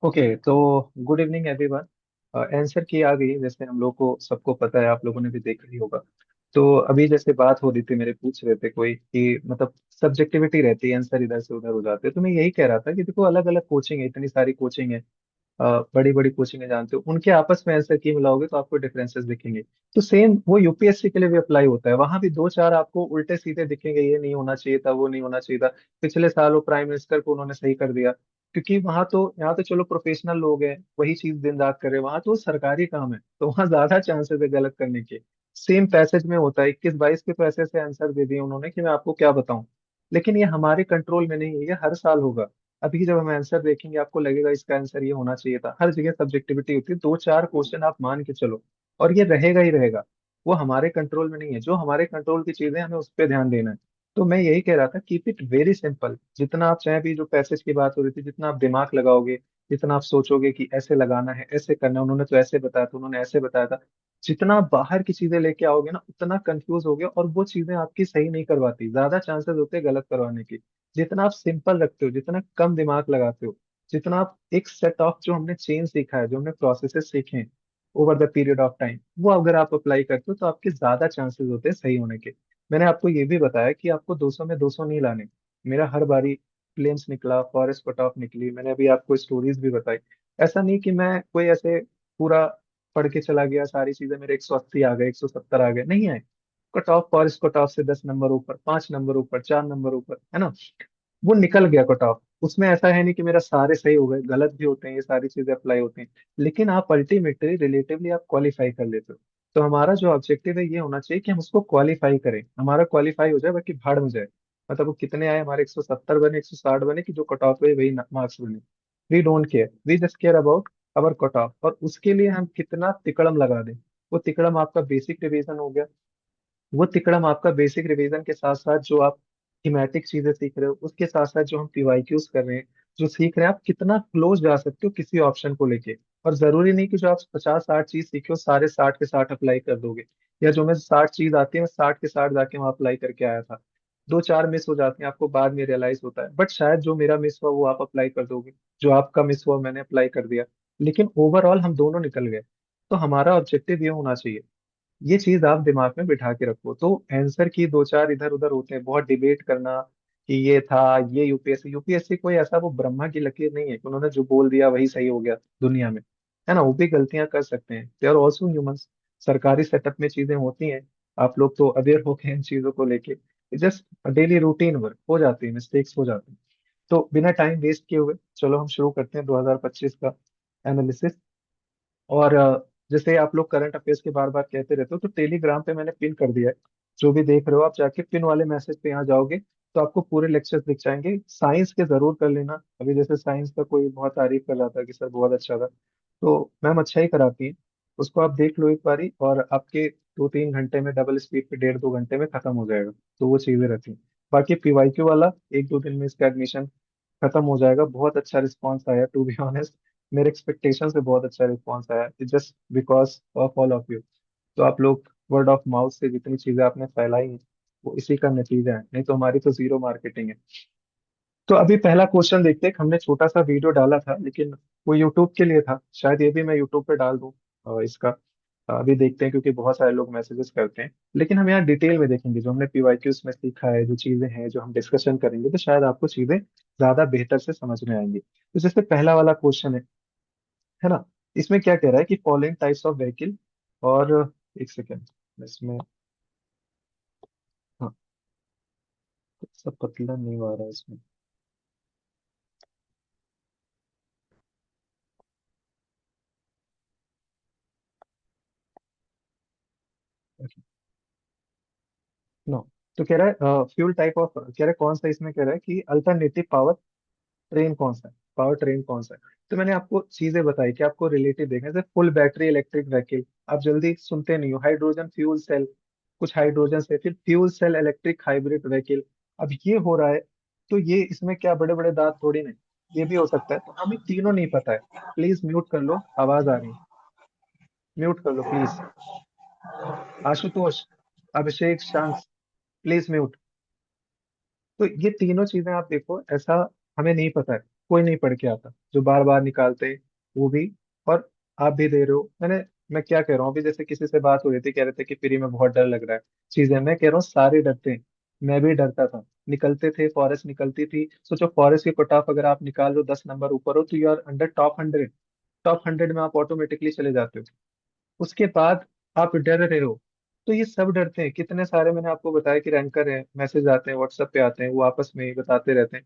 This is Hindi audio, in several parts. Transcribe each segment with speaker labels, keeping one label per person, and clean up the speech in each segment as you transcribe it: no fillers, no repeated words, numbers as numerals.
Speaker 1: ओके तो गुड इवनिंग एवरीवन। आंसर की आ गई, जैसे हम लोग को सबको पता है, आप लोगों ने भी देखा ही होगा। तो अभी जैसे बात हो रही थी, मेरे पूछ रहे थे कोई कि मतलब सब्जेक्टिविटी रहती है, आंसर इधर से उधर हो जाते हैं। तो मैं यही कह रहा था कि देखो, अलग अलग कोचिंग है, इतनी सारी कोचिंग है, बड़ी बड़ी कोचिंग है, जानते हो, उनके आपस में आंसर की मिलाओगे तो आपको डिफरेंसेस दिखेंगे। तो सेम वो यूपीएससी के लिए भी अप्लाई होता है, वहां भी दो चार आपको उल्टे सीधे दिखेंगे, ये नहीं होना चाहिए था, वो नहीं होना चाहिए था। पिछले साल वो प्राइम मिनिस्टर को उन्होंने सही कर दिया, क्योंकि वहां तो, यहाँ तो चलो प्रोफेशनल लोग हैं, वही चीज दिन रात कर रहे हैं, वहां तो सरकारी काम है, तो वहां ज्यादा चांसेस है गलत करने के। सेम पैसेज में होता है, 21-22 के तो ऐसे ऐसे आंसर दे दिए उन्होंने कि मैं आपको क्या बताऊं। लेकिन ये हमारे कंट्रोल में नहीं है, ये हर साल होगा। अभी जब हम आंसर देखेंगे, आपको लगेगा इसका आंसर ये होना चाहिए था। हर जगह सब्जेक्टिविटी होती है, दो चार क्वेश्चन आप मान के चलो, और ये रहेगा ही रहेगा। वो हमारे कंट्रोल में नहीं है, जो हमारे कंट्रोल की चीजें हमें उस पर ध्यान देना है। तो मैं यही कह रहा था, कीप इट वेरी सिंपल। जितना आप चाहे, भी जो पैसेज की बात हो रही थी, जितना आप दिमाग लगाओगे, जितना आप सोचोगे कि ऐसे लगाना है, ऐसे करना है, उन्होंने तो ऐसे बताया था, उन्होंने ऐसे बताया था, जितना आप बाहर की चीजें लेके आओगे ना, उतना कंफ्यूज होगे, और वो चीजें आपकी सही नहीं करवाती, ज्यादा चांसेस होते हैं गलत करवाने के। जितना आप सिंपल रखते हो, जितना कम दिमाग लगाते हो, जितना आप एक सेट ऑफ, जो हमने चेन सीखा है, जो हमने प्रोसेसेस सीखे हैं over the period of time, वो अगर आप अप्लाई करते हो तो आपके ज्यादा चांसेस होते हैं सही होने के। मैंने आपको ये भी बताया कि आपको 200 में 200 नहीं लाने। मेरा हर बारी प्लेन्स निकला, फॉरेस्ट कट ऑफ निकली, मैंने अभी आपको स्टोरीज भी बताई। ऐसा नहीं कि मैं कोई ऐसे पूरा पढ़ के चला गया, सारी चीजें मेरे 180 आ गए, 170 आ गए, नहीं आए। Cut off, forest cut off से 10 नंबर ऊपर, 5 नंबर ऊपर, 4 नंबर ऊपर, है ना। वो निकल गया कट ऑफ। उसमें ऐसा है नहीं कि मेरा सारे सही हो गए, गलत भी होते हैं, ये सारी चीजें अप्लाई होती हैं। लेकिन आप अल्टीमेटली रिलेटिवली आप क्वालिफाई कर लेते हो। तो हमारा जो ऑब्जेक्टिव है, ये होना चाहिए कि हम उसको क्वालिफाई करें, हमारा क्वालिफाई हो जाए, बाकी भाड़ में जाए। मतलब वो कितने आए, हमारे 170 बने, 160 बने, कि जो कट ऑफ है वही मार्क्स बने। We don't care, we just care about our cut off. और उसके लिए हम कितना तिकड़म लगा दें। वो तिकड़म आपका बेसिक रिवीजन हो गया। वो तिकड़म आपका बेसिक रिवीजन के साथ साथ, जो आप थीमेटिक चीजें सीख रहे हो, उसके साथ साथ जो हम पीवाईक्यूज कर रहे हैं, जो सीख रहे हैं, आप कितना क्लोज जा सकते हो किसी ऑप्शन को लेके। और जरूरी नहीं कि जो आप 50-60 चीज सीखे हो, सारे 60 के 60 अप्लाई कर दोगे। या जो मैं 60 चीज आती है, मैं 60 के 60 जाके वहां अप्लाई करके आया था। दो चार मिस हो जाते हैं, आपको बाद में रियलाइज होता है, बट शायद जो मेरा मिस हुआ वो आप अप्लाई कर दोगे, जो आपका मिस हुआ मैंने अप्लाई कर दिया। लेकिन ओवरऑल हम दोनों निकल गए। तो हमारा ऑब्जेक्टिव ये होना चाहिए। ये चीज आप दिमाग में बिठा के रखो। तो आंसर की दो चार इधर उधर होते हैं, बहुत डिबेट करना कि ये था, ये यूपीएससी, यूपीएससी कोई ऐसा वो ब्रह्मा की लकीर नहीं है कि उन्होंने जो बोल दिया वही सही हो गया दुनिया में। है ना, वो भी गलतियां कर सकते हैं, दे आर ऑल्सो ह्यूमंस। सरकारी सेटअप में चीजें होती हैं। आप लोग तो अवेयर हो गए इन चीजों को लेके। जस्ट डेली रूटीन वर्क हो जाती है, मिस्टेक्स हो जाती हैं। तो बिना टाइम वेस्ट किए हुए, चलो हम शुरू करते हैं 2025 का एनालिसिस। और जैसे आप लोग करंट अफेयर्स के बार बार कहते रहते हो, तो टेलीग्राम पे मैंने पिन कर दिया है। जो भी देख रहे हो, आप जाके पिन वाले मैसेज पे यहाँ जाओगे, तो आपको पूरे लेक्चर्स दिख जाएंगे। साइंस के जरूर कर लेना। अभी जैसे साइंस का कोई बहुत तारीफ कर रहा था कि सर बहुत अच्छा था, तो मैम अच्छा ही कराती है। उसको आप देख लो एक बारी, और आपके 2-3 घंटे में, डबल स्पीड पे 1.5-2 घंटे में खत्म हो जाएगा। तो वो चीजें रहती हैं। बाकी पीवाईक्यू वाला 1-2 दिन में इसका एडमिशन खत्म हो जाएगा। बहुत अच्छा रिस्पॉन्स आया, टू बी ऑनेस्ट। मेरे एक्सपेक्टेशन से बहुत अच्छा रिस्पॉन्स आया, just because of all of you. तो आप लोग वर्ड ऑफ माउथ से जितनी चीजें आपने फैलाई हैं, वो इसी का नतीजा है, नहीं तो हमारी तो जीरो मार्केटिंग है। तो अभी पहला क्वेश्चन देखते हैं। हमने छोटा सा वीडियो डाला था, लेकिन वो यूट्यूब के लिए था, शायद ये भी मैं यूट्यूब पे डाल दूँ इसका। अभी देखते हैं, क्योंकि बहुत सारे लोग मैसेजेस करते हैं। लेकिन हम यहाँ डिटेल में देखेंगे, जो हमने पीवाईक्यूज में सीखा है, जो चीजें हैं, जो हम डिस्कशन करेंगे, तो शायद आपको चीजें ज्यादा बेहतर से समझ में आएंगी। तो जैसे पहला वाला क्वेश्चन है ना, इसमें क्या कह रहा है कि फॉलोइंग टाइप्स ऑफ व्हीकल। और एक सेकेंड, इसमें, हाँ, सब पतला नहीं आ रहा है इसमें। नो। तो कह रहा है फ्यूल टाइप ऑफ, कह रहा है कौन सा, इसमें कह रहा है कि अल्टरनेटिव पावर ट्रेन कौन सा है, पावर ट्रेन कौन सा है। तो मैंने आपको चीजें बताई कि आपको रिलेटिव देखना है, जैसे फुल बैटरी इलेक्ट्रिक व्हीकल। आप जल्दी सुनते नहीं हो, हाइड्रोजन फ्यूल सेल, कुछ हाइड्रोजन से, फिर fuel cell electric hybrid vehicle. अब ये हो रहा है, तो ये इसमें क्या बड़े बड़े दांत थोड़ी नहीं, ये भी हो सकता है। तो हमें तीनों नहीं पता है। प्लीज म्यूट कर लो, आवाज आ रही है। म्यूट कर लो प्लीज। आशुतोष, अभिषेक, शांत, प्लीज म्यूट। तो ये तीनों चीजें आप देखो, ऐसा हमें नहीं पता है। कोई नहीं पढ़ के आता, जो बार बार निकालते हैं वो भी। और आप भी दे रहे हो। मैं क्या कह रहा हूँ, अभी जैसे किसी से बात हो रही थी, कह रहे थे कि फ्री में बहुत डर लग रहा है चीजें। मैं कह रहा हूँ सारे डरते हैं, मैं भी डरता था। निकलते थे, फॉरेस्ट निकलती थी, सोचो फॉरेस्ट की कट ऑफ अगर आप निकाल लो 10 नंबर ऊपर हो तो you are under top 100। Top 100 में आप ऑटोमेटिकली चले जाते हो। उसके बाद आप डर रहे हो। तो ये सब डरते हैं, कितने सारे मैंने आपको बताया कि रैंकर हैं, मैसेज आते हैं व्हाट्सएप पे आते हैं, वो आपस में ही बताते रहते हैं।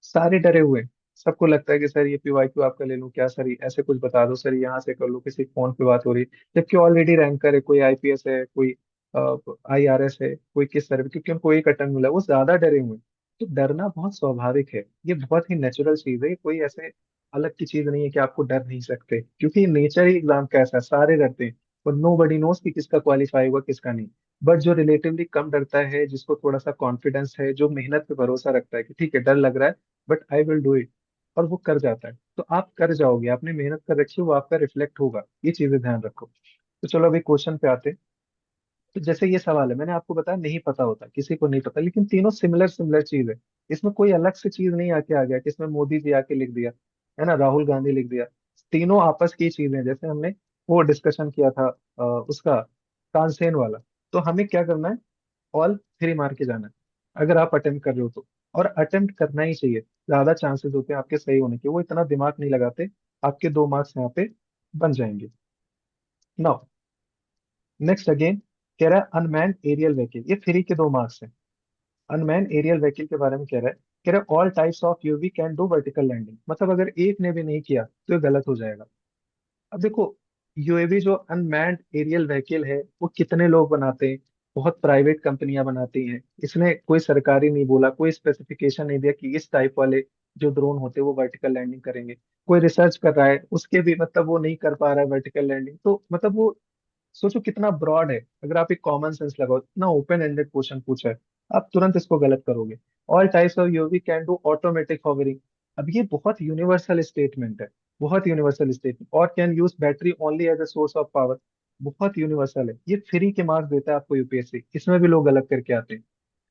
Speaker 1: सारे डरे हुए हैं। सबको लगता है कि सर ये PYQ आपका ले लूं क्या सर, ये ऐसे कुछ बता दो सर, यहाँ से कर लो, किसी फोन पे बात हो रही है, जबकि ऑलरेडी रैंकर है, कोई IPS है, कोई IRS है, कोई किस तरह, क्योंकि उनको एक अटेम्प्ट मिला, वो ज्यादा डरे हुए हैं। तो डरना बहुत स्वाभाविक है, ये बहुत ही नेचुरल चीज है, ये कोई ऐसे अलग की चीज नहीं है कि आपको डर नहीं सकते, क्योंकि नेचर ही एग्जाम का ऐसा है, सारे डरते हैं। और नो बडी नोस कि किसका क्वालिफाई हुआ किसका नहीं। बट जो रिलेटिवली कम डरता है, जिसको थोड़ा सा कॉन्फिडेंस है, जो मेहनत पे भरोसा रखता है कि ठीक है डर लग रहा है but I will do it, और वो कर जाता है, तो आप कर जाओगे। आपने मेहनत कर रखी है, वो आपका रिफ्लेक्ट होगा, ये चीजें ध्यान रखो। तो चलो अभी क्वेश्चन पे आते हैं। तो जैसे ये सवाल है, मैंने आपको बताया नहीं पता होता, किसी को नहीं पता, लेकिन तीनों सिमिलर सिमिलर चीज है। इसमें कोई अलग से चीज नहीं आके आ गया कि इसमें मोदी जी आके लिख दिया, है ना, राहुल गांधी लिख दिया। तीनों आपस की चीजें हैं। जैसे हमने वो डिस्कशन किया था उसका तानसेन वाला। तो हमें क्या करना है, ऑल थ्री मार के जाना है, अगर आप अटेम्प्ट कर रहे हो तो। और अटेम्प्ट करना ही चाहिए, ज्यादा चांसेस होते हैं आपके सही होने के, वो इतना दिमाग नहीं लगाते। आपके 2 मार्क्स यहाँ पे बन जाएंगे। नाउ नेक्स्ट अगेन, कह रहा है अनमैन्ड एरियल व्हीकल, ये फ्री के 2 मार्क्स हैं। अनमैन एरियल व्हीकल के बारे में कह रहा है all types of UV can do vertical landing, मतलब अगर एक ने भी नहीं किया तो ये गलत हो जाएगा। अब देखो, UAV जो अनमैन्ड एरियल व्हीकल है, वो कितने लोग बनाते हैं, बहुत प्राइवेट कंपनियां बनाती हैं। इसने कोई सरकारी नहीं बोला, कोई स्पेसिफिकेशन नहीं दिया कि इस टाइप वाले जो ड्रोन होते हैं वो वर्टिकल लैंडिंग करेंगे। कोई रिसर्च कर रहा है, उसके भी मतलब वो नहीं कर पा रहा है वर्टिकल लैंडिंग, तो मतलब वो सोचो कितना ब्रॉड है। अगर आप एक कॉमन सेंस लगाओ, इतना ओपन एंडेड क्वेश्चन पूछा है, आप तुरंत इसको गलत करोगे। All types of UV can do automatic hovering, अब ये बहुत यूनिवर्सल स्टेटमेंट है, बहुत यूनिवर्सल स्टेटमेंट। और can use battery only as a source of power, बहुत यूनिवर्सल है। ये फ्री के मार्क्स देता है आपको UPSC, इसमें भी लोग गलत करके आते हैं।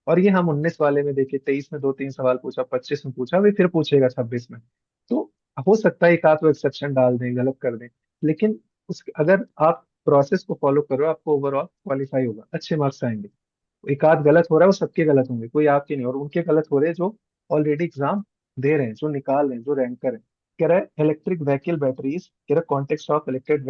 Speaker 1: और ये हम 19 वाले में देखे, 23 में 2-3 सवाल पूछा, 25 में पूछा, अभी फिर पूछेगा 26 में। तो हो सकता है एक आध वो एक्सेप्शन डाल दें, गलत कर दें, लेकिन उस अगर आप प्रोसेस को फॉलो करो, आपको ओवरऑल क्वालिफाई होगा, अच्छे मार्क्स आएंगे। एक आध गलत हो रहा है, वो सबके गलत होंगे, कोई आपके नहीं, और उनके गलत हो रहे हैं जो ऑलरेडी एग्जाम दे रहे हैं, जो निकाल रहे हैं, जो रैंकर है। कह रहा है इलेक्ट्रिक व्हीकल बैटरीज, कह रहा है context of electric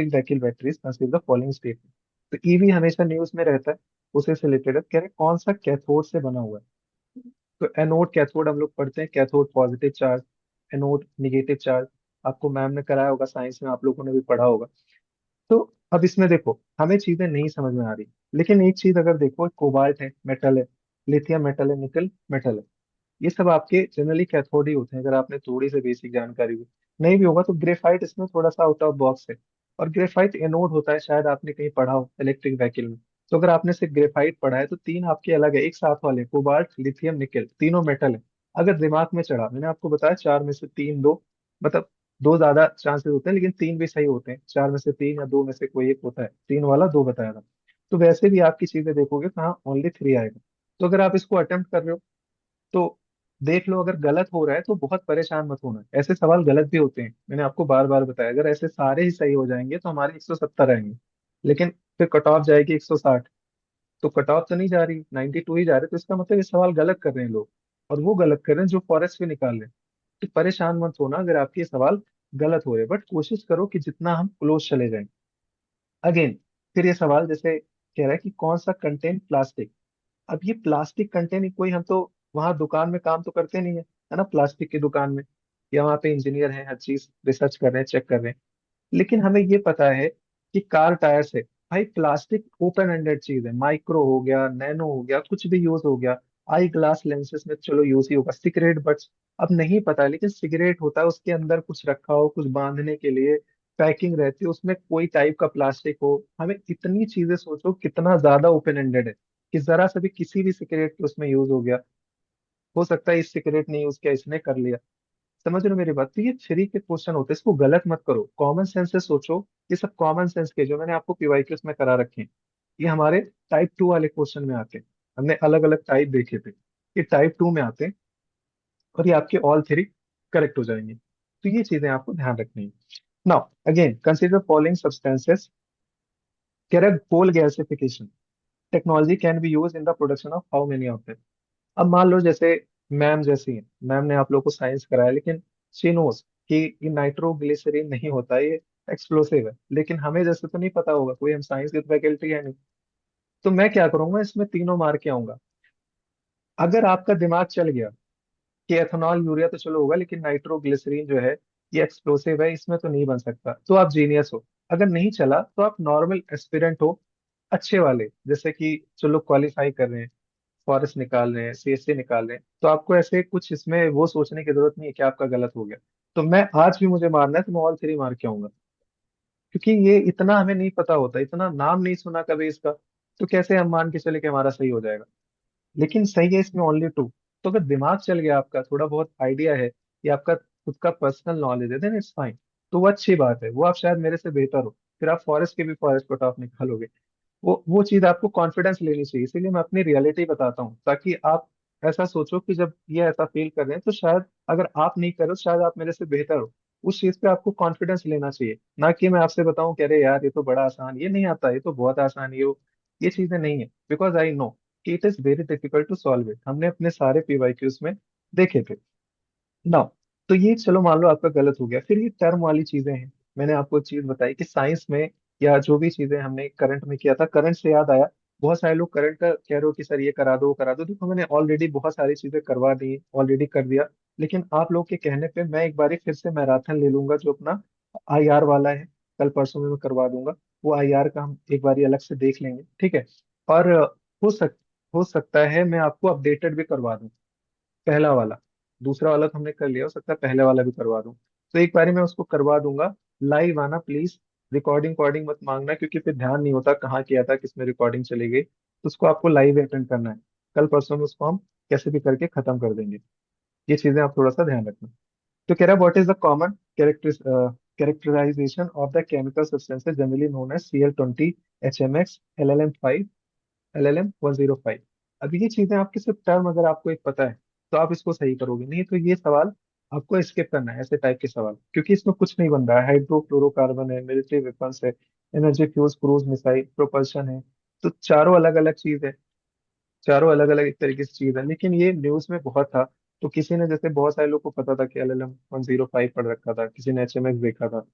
Speaker 1: vehicle batteries consider the following statement. तो EV हमेशा न्यूज में रहता है, उसे से रिलेटेड है। कह रहे कौन सा कैथोड से बना हुआ है। तो एनोड कैथोड हम लोग पढ़ते हैं, cathode positive charge, anode negative charge, आपको मैम ने कराया होगा, साइंस में आप लोगों ने भी पढ़ा होगा। तो अब इसमें देखो, हमें चीजें नहीं समझ में आ रही, लेकिन एक चीज अगर देखो, कोबाल्ट है मेटल है, लिथियम मेटल है, निकल मेटल है, ये सब आपके जनरली कैथोड ही होते हैं, अगर आपने थोड़ी सी बेसिक जानकारी भी नहीं भी होगा तो। ग्रेफाइट इसमें थोड़ा सा आउट ऑफ बॉक्स है, और ग्रेफाइट एनोड होता है, शायद आपने कहीं पढ़ा हो इलेक्ट्रिक व्हीकल में। तो अगर आपने सिर्फ ग्रेफाइट पढ़ा है तो तीन आपके अलग है, एक साथ वाले कोबाल्ट लिथियम निकल तीनों मेटल है। अगर दिमाग में चढ़ा, मैंने आपको बताया चार में से तीन दो, मतलब दो ज्यादा चांसेस होते हैं, लेकिन तीन भी सही होते हैं, चार में से तीन या दो में से कोई एक होता है, तीन वाला दो बताया था। तो वैसे भी आपकी चीजें देखोगे कहाँ ओनली थ्री आएगा। तो अगर आप इसको अटेम्प्ट कर रहे हो तो देख लो, अगर गलत हो रहा है तो बहुत परेशान मत होना, ऐसे सवाल गलत भी होते हैं, मैंने आपको बार बार बताया। अगर ऐसे सारे ही सही हो जाएंगे तो हमारे 170 आएंगे, लेकिन फिर कट ऑफ जाएगी 160। तो कट ऑफ तो नहीं जा रही, 92 ही जा रहे, तो इसका मतलब ये सवाल गलत कर रहे हैं लोग, और वो गलत कर रहे हैं जो फॉरेस्ट से निकाल रहे हैं। तो परेशान मत होना अगर आपके ये सवाल गलत हो रहे हैं, बट कोशिश करो कि जितना हम क्लोज चले जाएं। अगेन, फिर ये सवाल जैसे कह रहा है कि कौन सा कंटेंट प्लास्टिक। अब ये प्लास्टिक कंटेंट कोई, हम तो वहां दुकान में काम तो करते नहीं है ना, प्लास्टिक की दुकान में, या वहाँ पे इंजीनियर हैं, हर चीज रिसर्च कर रहे हैं, चेक कर रहे हैं। लेकिन हमें ये पता है कि कार टायर से, भाई प्लास्टिक ओपन एंडेड चीज है, माइक्रो हो गया, नैनो हो गया, कुछ भी यूज हो गया। आई ग्लास लेंसेज में चलो यूज ही होगा, सिगरेट बट्स, अब नहीं पता, लेकिन सिगरेट होता है, उसके अंदर कुछ रखा हो, कुछ बांधने के लिए पैकिंग रहती है, उसमें कोई टाइप का प्लास्टिक हो। हमें इतनी चीजें सोचो कितना ज्यादा ओपन एंडेड है, कि जरा सा भी किसी भी सिगरेट के उसमें यूज हो गया, हो सकता है इस सिगरेट ने यूज किया, इसने कर लिया। समझ रहे हो मेरी बात, तो ये फ्री के क्वेश्चन होते हैं, इसको गलत मत करो, कॉमन सेंस से सोचो। ये सब कॉमन सेंस के जो मैंने आपको PYQs में करा रखे हैं, ये हमारे टाइप 2 वाले क्वेश्चन में आते हैं। हमने अलग अलग टाइप देखे थे, ये टाइप 2 में आते हैं, और ये आपके ऑल थ्री करेक्ट हो जाएंगे। तो ये चीजें आपको ध्यान रखनी है। Now again consider following substances. कह रहा है coal gasification technology can be use in the production of how many of them। अब मान लो जैसे मैम जैसी हैं, मैम ने आप लोग को साइंस कराया, लेकिन शी नोस कि ये नाइट्रोग्लिसरीन नहीं होता, ये एक्सप्लोसिव है, लेकिन हमें जैसे तो नहीं पता होगा, कोई हम साइंस की फैकल्टी है नहीं। तो मैं क्या करूंगा, इसमें तीनों मार के आऊंगा। अगर आपका दिमाग चल गया कि एथेनॉल यूरिया तो चलो होगा, लेकिन नाइट्रोग्लिसरीन जो है ये एक्सप्लोसिव है, इसमें तो नहीं बन सकता, तो आप जीनियस हो। अगर नहीं चला तो आप नॉर्मल एस्पिरेंट हो, अच्छे वाले, जैसे कि जो लोग क्वालिफाई कर रहे हैं, फॉरेस्ट निकाल रहे हैं, सीएससी निकाल रहे हैं, तो आपको ऐसे कुछ इसमें वो सोचने की जरूरत नहीं है कि आपका गलत हो गया। तो मैं आज भी मुझे मारना है तो मैं ऑल थ्री मार के आऊंगा, क्योंकि ये इतना हमें नहीं पता होता, इतना नाम नहीं सुना कभी इसका, तो कैसे हम मान के चले कि हमारा सही हो जाएगा। लेकिन सही है इसमें ओनली टू। तो अगर दिमाग चल गया आपका, थोड़ा बहुत आइडिया है, या आपका खुद का पर्सनल नॉलेज है, देन इट्स फाइन। तो वो अच्छी बात है, वो आप शायद मेरे से बेहतर हो, फिर आप फॉरेस्ट के भी फॉरेस्ट को टॉप निकालोगे। वो चीज आपको कॉन्फिडेंस लेनी चाहिए, इसीलिए मैं अपनी रियलिटी बताता हूँ, ताकि आप ऐसा सोचो कि जब ये ऐसा फील कर रहे हैं तो शायद अगर आप नहीं करो, शायद आप मेरे से बेहतर हो। उस चीज पे आपको कॉन्फिडेंस लेना चाहिए, ना कि मैं आपसे बताऊं कि अरे यार ये तो बड़ा आसान, ये नहीं आता, ये तो बहुत आसान है ये चीजें नहीं है, बिकॉज आई नो कि it is very difficult to solve it, हमने अपने सारे पीवाईक्यूज में देखे थे ना। तो ये चलो मान लो आपका गलत हो गया, फिर ये टर्म वाली चीजें हैं। मैंने आपको एक चीज बताई कि साइंस में या जो भी चीजें हमने करंट में किया था, करंट से याद आया, बहुत सारे लोग करंट का कह रहे हो कि सर ये करा दो वो करा दो, देखो मैंने ऑलरेडी बहुत सारी चीजें करवा दी, ऑलरेडी कर दिया। लेकिन आप लोग के कहने पे मैं एक बार फिर से मैराथन ले लूंगा, जो अपना आईआर वाला है, कल परसों में मैं करवा दूंगा। वो आईआर का हम एक बार अलग से देख लेंगे, ठीक है। और हो सक हो सकता है मैं आपको अपडेटेड भी करवा दूं, पहला वाला। दूसरा वाला तो हमने कर लिया, हो सकता है पहले वाला भी करवा दूं। तो एक बारी मैं उसको करवा दूंगा। लाइव आना प्लीज, रिकॉर्डिंग रिकॉर्डिंग मत मांगना, क्योंकि फिर ध्यान नहीं होता कहाँ किया था, किसमें रिकॉर्डिंग चली गई, तो उसको आपको लाइव अटेंड करना है। कल परसों में उसको हम कैसे भी करके खत्म कर देंगे। ये चीजें आप थोड़ा सा ध्यान रखना। तो कह रहा है what is the common characterization of the chemical substances generally known as CL20, HMX, LLM5, LLM 105। अब ये चीजें आपके सिर्फ टर्म अगर आपको एक पता है तो आप इसको सही करोगे, नहीं तो ये सवाल आपको स्किप करना है, ऐसे टाइप के सवाल, क्योंकि इसमें कुछ नहीं बन रहा है। हाइड्रोफ्लोरोकार्बन है, मिलिट्री वेपन्स है, energy fuse, cruise missile, propulsion है। तो चारों अलग अलग चीज है, चारों अलग अलग एक तरीके से चीज है, लेकिन ये न्यूज में बहुत था। तो किसी ने, जैसे बहुत सारे लोग को पता था कि LLM 105 पढ़ रखा था, किसी ने HMX देखा था।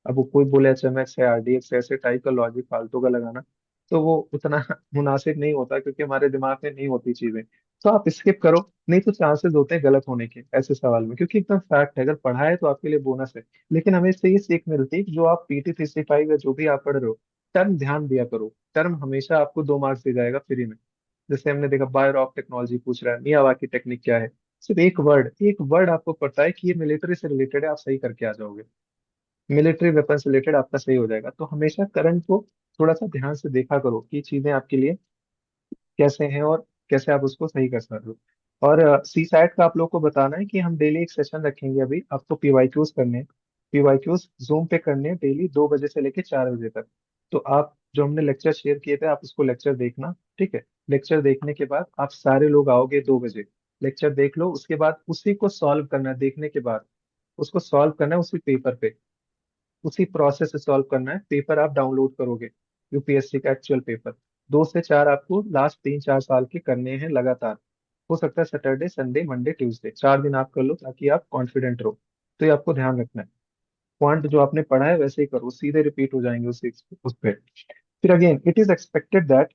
Speaker 1: अब वो कोई बोले HMX है, RDX है, ऐसे टाइप का लॉजिक फालतू का लगाना, तो वो उतना मुनासिब नहीं होता, क्योंकि हमारे दिमाग में नहीं होती चीजें। तो आप स्किप करो, नहीं तो चांसेस होते हैं गलत होने के ऐसे सवाल में, क्योंकि एकदम फैक्ट है, अगर पढ़ा है तो आपके लिए बोनस है। लेकिन हमें इससे ये सीख मिलती है कि जो आप PT 365 या जो भी आप पढ़ रहे हो, टर्म ध्यान दिया करो। टर्म हमेशा आपको 2 मार्क्स दे जाएगा फ्री में। जैसे हमने देखा बायो ऑफ टेक्नोलॉजी पूछ रहा है, मियावाकी टेक्निक क्या है, सिर्फ एक वर्ड आपको पता है कि ये मिलिट्री से रिलेटेड है, आप सही करके आ जाओगे। मिलिट्री वेपन से रिलेटेड आपका सही हो जाएगा। तो हमेशा करंट को थोड़ा सा ध्यान से देखा करो कि चीजें आपके लिए कैसे हैं और कैसे आप उसको सही कर सकते हो। और सी सैट का आप लोग को बताना है कि हम डेली एक सेशन रखेंगे, अभी आपको पीवाईक्यूज करने हैं। पीवाईक्यूज जूम पे करने हैं डेली 2 बजे से लेकर 4 बजे तक। तो आप जो हमने लेक्चर शेयर किए थे, आप उसको लेक्चर देखना, ठीक है। लेक्चर देखने के बाद आप सारे लोग आओगे 2 बजे, लेक्चर देख लो, उसके बाद उसी को सॉल्व करना है, देखने के बाद उसको सॉल्व करना है उसी पेपर पे, उसी प्रोसेस से सॉल्व करना है। पेपर आप डाउनलोड करोगे, यूपीएससी का एक्चुअल पेपर। 2 से 4 आपको लास्ट 3-4 साल के करने हैं लगातार। हो सकता है सैटरडे संडे मंडे ट्यूसडे 4 दिन आप कर लो, ताकि आप कॉन्फिडेंट रहो। तो ये आपको ध्यान रखना है, पॉइंट जो आपने पढ़ा है वैसे ही करो, सीधे रिपीट हो जाएंगे उस पे। फिर again it is expected that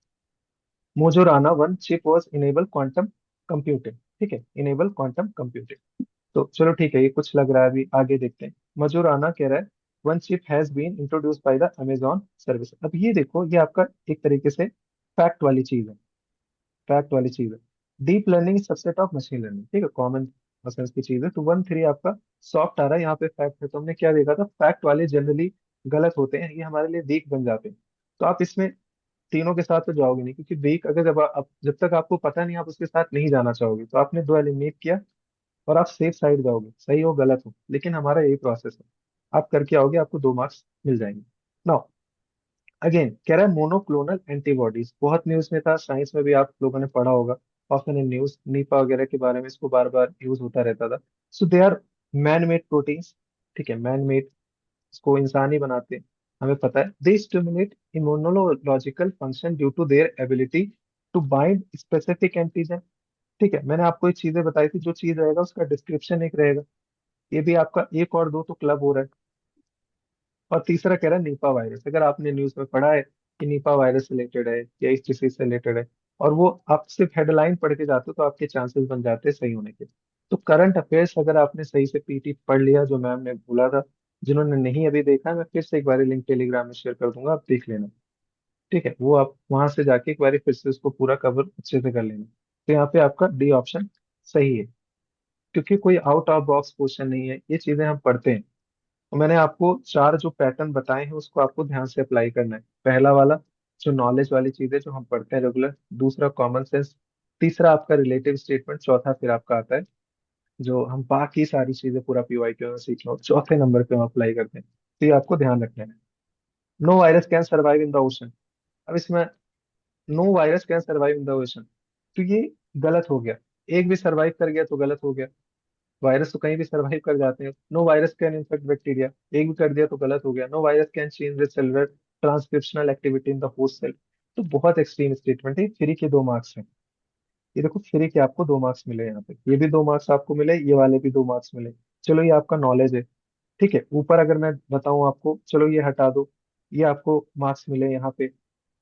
Speaker 1: Majorana one chip was enable quantum computing, ठीक है, इनेबल क्वांटम कंप्यूटिंग। तो चलो ठीक है, ये कुछ लग रहा है, अभी आगे देखते हैं। मजूराना कह रहा है one chip has been introduce by the Amazon service. अब ये देखो, ये आपका एक तरीके से फैक्ट वाली चीज है, फैक्ट वाली चीज है। Deep learning subset of machine learning, ठीक है, कॉमन सेंस की चीज है। तो 1-3 आपका सॉफ्ट आ रहा है, यहाँ पे फैक्ट है। तो हमने क्या देखा था, फैक्ट वाले जनरली गलत होते हैं, ये हमारे लिए वीक बन जाते हैं। तो आप इसमें तीनों के साथ तो जाओगे नहीं, क्योंकि वीक अगर जब तक आपको पता नहीं, आप उसके साथ नहीं जाना चाहोगे। तो आपने दो एलिमिनेट किया और आप सेफ साइड जाओगे, सही हो गलत हो, लेकिन हमारा यही प्रोसेस है। आप करके आओगे, आपको 2 मार्क्स मिल जाएंगे। नाउ अगेन कह रहा है मोनोक्लोनल एंटीबॉडीज, बहुत न्यूज में था, साइंस में भी आप लोगों ने पढ़ा होगा, ऑफन इन न्यूज, नीपा वगैरह के बारे में इसको बार बार यूज होता रहता था। So they are man made proteins, ठीक है, मैन मेड, इसको इंसान ही बनाते हैं, हमें पता है। They stimulate immunological function due to their ability to bind specific antigen. ठीक है, मैंने आपको ये चीजें बताई थी, जो चीज रहेगा उसका डिस्क्रिप्शन एक रहेगा। ये भी आपका एक और दो तो क्लब हो रहा है। और तीसरा कह रहा है निपा वायरस, अगर आपने न्यूज में पढ़ा है कि निपा वायरस से रिलेटेड है या इस डिसीज से रिलेटेड है, और वो आप सिर्फ हेडलाइन पढ़ के जाते हो, तो आपके चांसेस बन जाते हैं सही होने के। तो करंट अफेयर्स अगर आपने सही से पीटी पढ़ लिया, जो मैम ने बोला था, जिन्होंने नहीं अभी देखा, मैं फिर से एक बार लिंक टेलीग्राम में शेयर कर दूंगा, आप देख लेना। ठीक है, वो आप वहां से जाके एक बार फिर से उसको पूरा कवर अच्छे से कर लेना। तो यहाँ पे आपका डी ऑप्शन सही है, क्योंकि कोई आउट ऑफ बॉक्स क्वेश्चन नहीं है, ये चीजें हम पढ़ते हैं। तो मैंने आपको चार जो पैटर्न बताए हैं उसको आपको ध्यान से अप्लाई करना है। पहला वाला जो नॉलेज वाली चीज है, जो हम पढ़ते हैं रेगुलर। दूसरा कॉमन सेंस। तीसरा आपका रिलेटिव स्टेटमेंट। चौथा फिर आपका आता है जो हम बाकी सारी चीजें पूरा पीवाईक्यू में सीख लो, चौथे नंबर पे हम अप्लाई करते हैं। तो ये आपको ध्यान रखना है। No virus can survive in the ocean. अब इसमें no virus can survive in the ocean, तो ये गलत हो गया। एक भी सर्वाइव कर गया तो गलत हो गया। वायरस तो कहीं भी सर्वाइव कर जाते हैं। No virus can infect bacteria, एक भी कर दिया तो गलत हो गया। No virus can change the cellular transcriptional activity in the host cell. तो बहुत एक्सट्रीम स्टेटमेंट है, फ्री के 2 मार्क्स हैं। ये देखो, फ्री के आपको 2 मार्क्स मिले यहाँ पे, ये भी 2 मार्क्स आपको मिले, ये वाले भी 2 मार्क्स मिले। चलो ये आपका नॉलेज है। ठीक है, ऊपर अगर मैं बताऊं आपको, चलो ये हटा दो, ये आपको मार्क्स मिले यहाँ पे,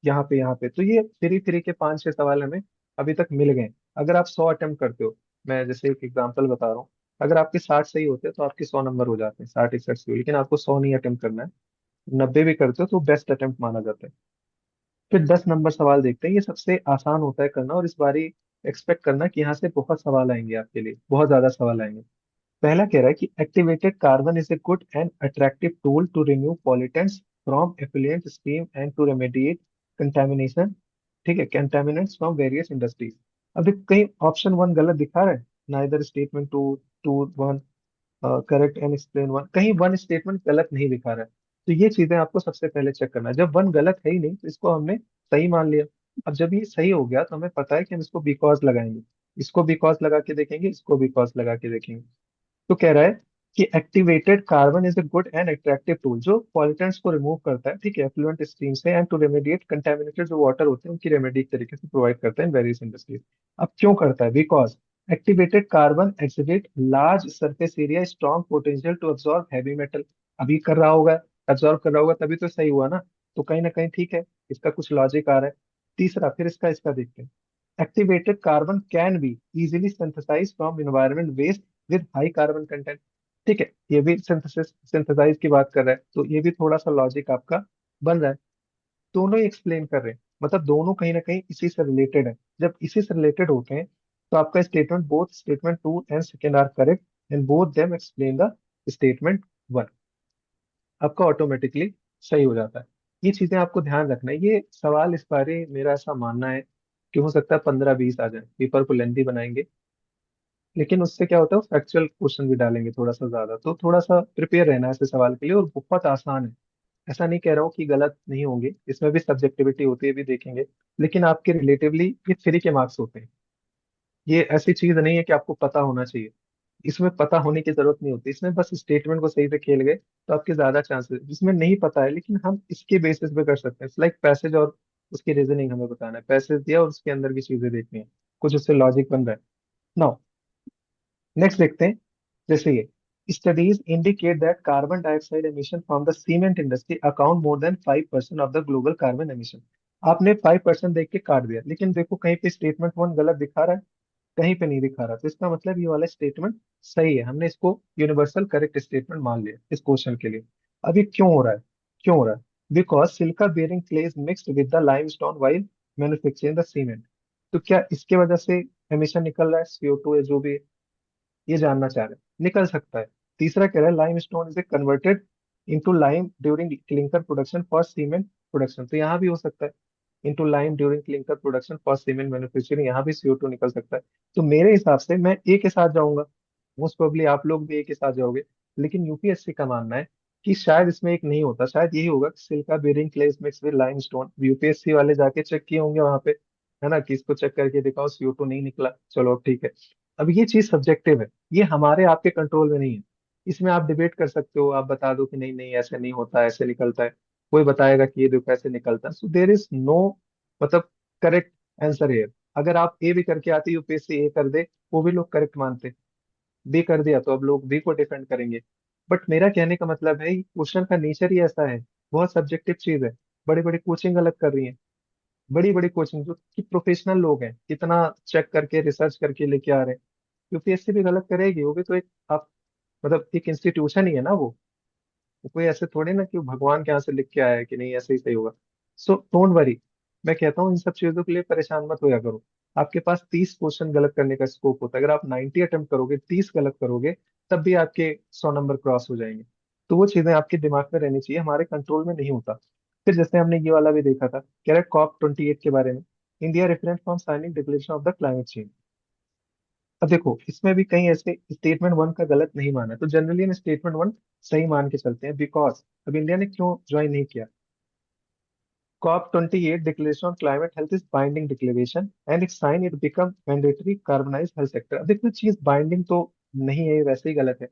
Speaker 1: यहाँ पे, यहाँ पे। तो ये फ्री फ्री के 5-6 सवाल हमें अभी तक मिल गए। अगर आप 100 अटेम्प्ट करते हो, मैं जैसे एक एग्जांपल बता रहा हूँ, अगर आपके 60 सही होते हैं तो आपके 100 नंबर हो जाते हैं, 60-61 से। लेकिन आपको 100 नहीं अटेम्प्ट करना है, 90 भी करते हो तो बेस्ट अटेम्प्ट माना जाता है। फिर 10 नंबर सवाल देखते हैं, ये सबसे आसान होता है करना, और इस बारी एक्सपेक्ट करना कि यहाँ से बहुत सवाल आएंगे आपके लिए, बहुत ज्यादा सवाल आएंगे। पहला कह रहा है कि activated carbon is a good and attractive tool to remove pollutants from effluent stream and to remediate contamination. ठीक है, कंटेमिनेंट्स फ्रॉम वेरियस इंडस्ट्रीज। अभी कहीं ऑप्शन वन गलत दिखा रहा है, neither statement two two one correct and explain one, कहीं वन स्टेटमेंट गलत नहीं दिखा रहा है। तो ये चीजें आपको सबसे पहले चेक करना है। जब वन गलत है ही नहीं तो इसको हमने सही मान लिया। अब जब ये सही हो गया तो हमें पता है कि हम इसको बिकॉज लगाएंगे, इसको बिकॉज लगा के देखेंगे, इसको बिकॉज लगा के देखेंगे। तो कह रहा है कि activated carbon is a good and attractive tool, जो पॉल्यूटेंट्स को रिमूव करता है, ठीक है, एफ्लुएंट स्ट्रीम से, एंड टू रेमेडिएट कंटेमिनेटेड जो वाटर होते हैं उनकी रेमेडी एक तरीके से प्रोवाइड करता है इन वेरियस इंडस्ट्रीज। अब क्यों करता है? Because activated carbon exhibit large surface area, strong potential to absorb heavy metal. अभी कर रहा होगा, अब्सॉर्ब कर रहा होगा, तभी तो सही हुआ ना। तो कहीं ना कहीं ठीक है, इसका कुछ लॉजिक आ रहा है। तीसरा, फिर इसका इसका देखते हैं। Activated carbon can be easily synthesise from environment waste with high carbon content. ठीक है, ये भी सिंथेसिस सिंथेसाइज की बात कर रहा है, तो ये भी थोड़ा सा लॉजिक आपका बन रहा है। दोनों ही एक्सप्लेन कर रहे हैं, मतलब दोनों कहीं ना कहीं इसी से रिलेटेड है। जब इसी से रिलेटेड होते हैं तो आपका statement, both statement two and second are correct and both them explain the statement one, आपका ऑटोमेटिकली सही हो जाता है। ये चीजें आपको ध्यान रखना है। ये सवाल इस बारे मेरा ऐसा मानना है कि हो सकता है 15-20 आ जाए, पेपर को लेंथी बनाएंगे, लेकिन उससे क्या होता है, फैक्चुअल क्वेश्चन भी डालेंगे थोड़ा सा ज्यादा। तो थोड़ा सा प्रिपेयर रहना है ऐसे सवाल के लिए, और बहुत आसान है। ऐसा नहीं कह रहा हूँ कि गलत नहीं होंगे, इसमें भी सब्जेक्टिविटी होती है, भी देखेंगे। लेकिन आपके रिलेटिवली ये फ्री के मार्क्स होते हैं। ये ऐसी चीज नहीं है कि आपको पता होना चाहिए, इसमें पता होने की जरूरत नहीं होती। इसमें बस स्टेटमेंट को सही से खेल गए तो आपके ज्यादा चांसेस। इसमें नहीं पता है लेकिन हम इसके बेसिस पे कर सकते हैं, लाइक पैसेज और उसकी रीजनिंग हमें बताना है। पैसेज दिया और उसके अंदर की चीजें देखनी है, कुछ उससे लॉजिक बन रहा है। नाउ नेक्स्ट देखते हैं। जैसे ये studies indicate that carbon dioxide emission from the cement industry account more than 5% of the global carbon emission. आपने 5% देख के काट दिया, लेकिन देखो कहीं पे स्टेटमेंट वन गलत दिखा रहा है, कहीं पे नहीं दिखा रहा। तो इसका मतलब ये वाला स्टेटमेंट सही है, हमने इसको यूनिवर्सल करेक्ट स्टेटमेंट मान लिया इस क्वेश्चन के लिए। अभी क्यों हो रहा है? क्यों हो रहा है? Because silica bearing clay is mixed with the limestone while manufacturing the cement. तो क्या इसके वजह से एमिशन निकल रहा है, CO2 या जो भी है? ये जानना चाह रहे हैं, निकल सकता है। तीसरा कह रहा है lime stone is converted into lime during clinker production for cement production, तो यहाँ भी हो सकता है into lime during clinker production for cement manufacturing, यहाँ भी CO2 निकल सकता है। तो मेरे हिसाब से मैं ए के साथ जाऊंगा, मोस्ट प्रोबेबली आप लोग भी ए के साथ जाओगे। लेकिन यूपीएससी का मानना है कि शायद इसमें एक नहीं होता, शायद यही होगा कि silica bearing clay mix with limestone. UPSC वाले जाके चेक किए होंगे वहां पे, है ना, कि इसको चेक करके दिखाओ CO2 नहीं निकला, चलो अब ठीक है। अब ये चीज सब्जेक्टिव है, ये हमारे आपके कंट्रोल में नहीं है। इसमें आप डिबेट कर सकते हो, आप बता दो कि नहीं नहीं ऐसे नहीं होता, ऐसे निकलता है। कोई बताएगा कि ये देखो ऐसे निकलता है। सो देर इज नो मतलब करेक्ट आंसर है। अगर आप ए भी करके आते, यूपीएससी ए कर दे, वो भी लोग करेक्ट मानते। बी कर दिया तो अब लोग बी को डिफेंड करेंगे। बट मेरा कहने का मतलब है, क्वेश्चन का नेचर ही ऐसा है, बहुत सब्जेक्टिव चीज है। बड़ी बड़ी कोचिंग अलग कर रही है, बड़ी बड़ी कोचिंग जो कि प्रोफेशनल लोग हैं, कितना चेक करके रिसर्च करके लेके आ रहे हैं। यूपीएससी भी गलत करेगी, वो भी तो एक आप मतलब एक इंस्टीट्यूशन ही है ना वो कोई ऐसे थोड़ी ना कि वो भगवान के यहाँ से लिख के आया है कि नहीं ऐसे ही सही होगा। So don't worry. मैं कहता हूँ इन सब चीजों के लिए परेशान मत होया करो। आपके पास 30 क्वेश्चन गलत करने का स्कोप होता है। अगर आप 90 अटेम्प्ट करोगे, 30 गलत करोगे, तब भी आपके 100 नंबर क्रॉस हो जाएंगे। तो वो चीजें आपके दिमाग में रहनी चाहिए, हमारे कंट्रोल में नहीं होता। फिर जैसे हमने ये वाला भी देखा था, कह रहा है COP 28 के बारे में, India refrain from signing declaration of the climate change. अब देखो इसमें भी कहीं ऐसे स्टेटमेंट वन का गलत नहीं माना, तो जनरली हम स्टेटमेंट वन सही मान के चलते हैं। बिकॉज अब इंडिया ने क्यों ज्वाइन नहीं किया? COP 28 declaration on climate health is binding declaration and it sign it become mandatory carbonise health sector. अब देखो चीज बाइंडिंग तो नहीं है, वैसे ही गलत है।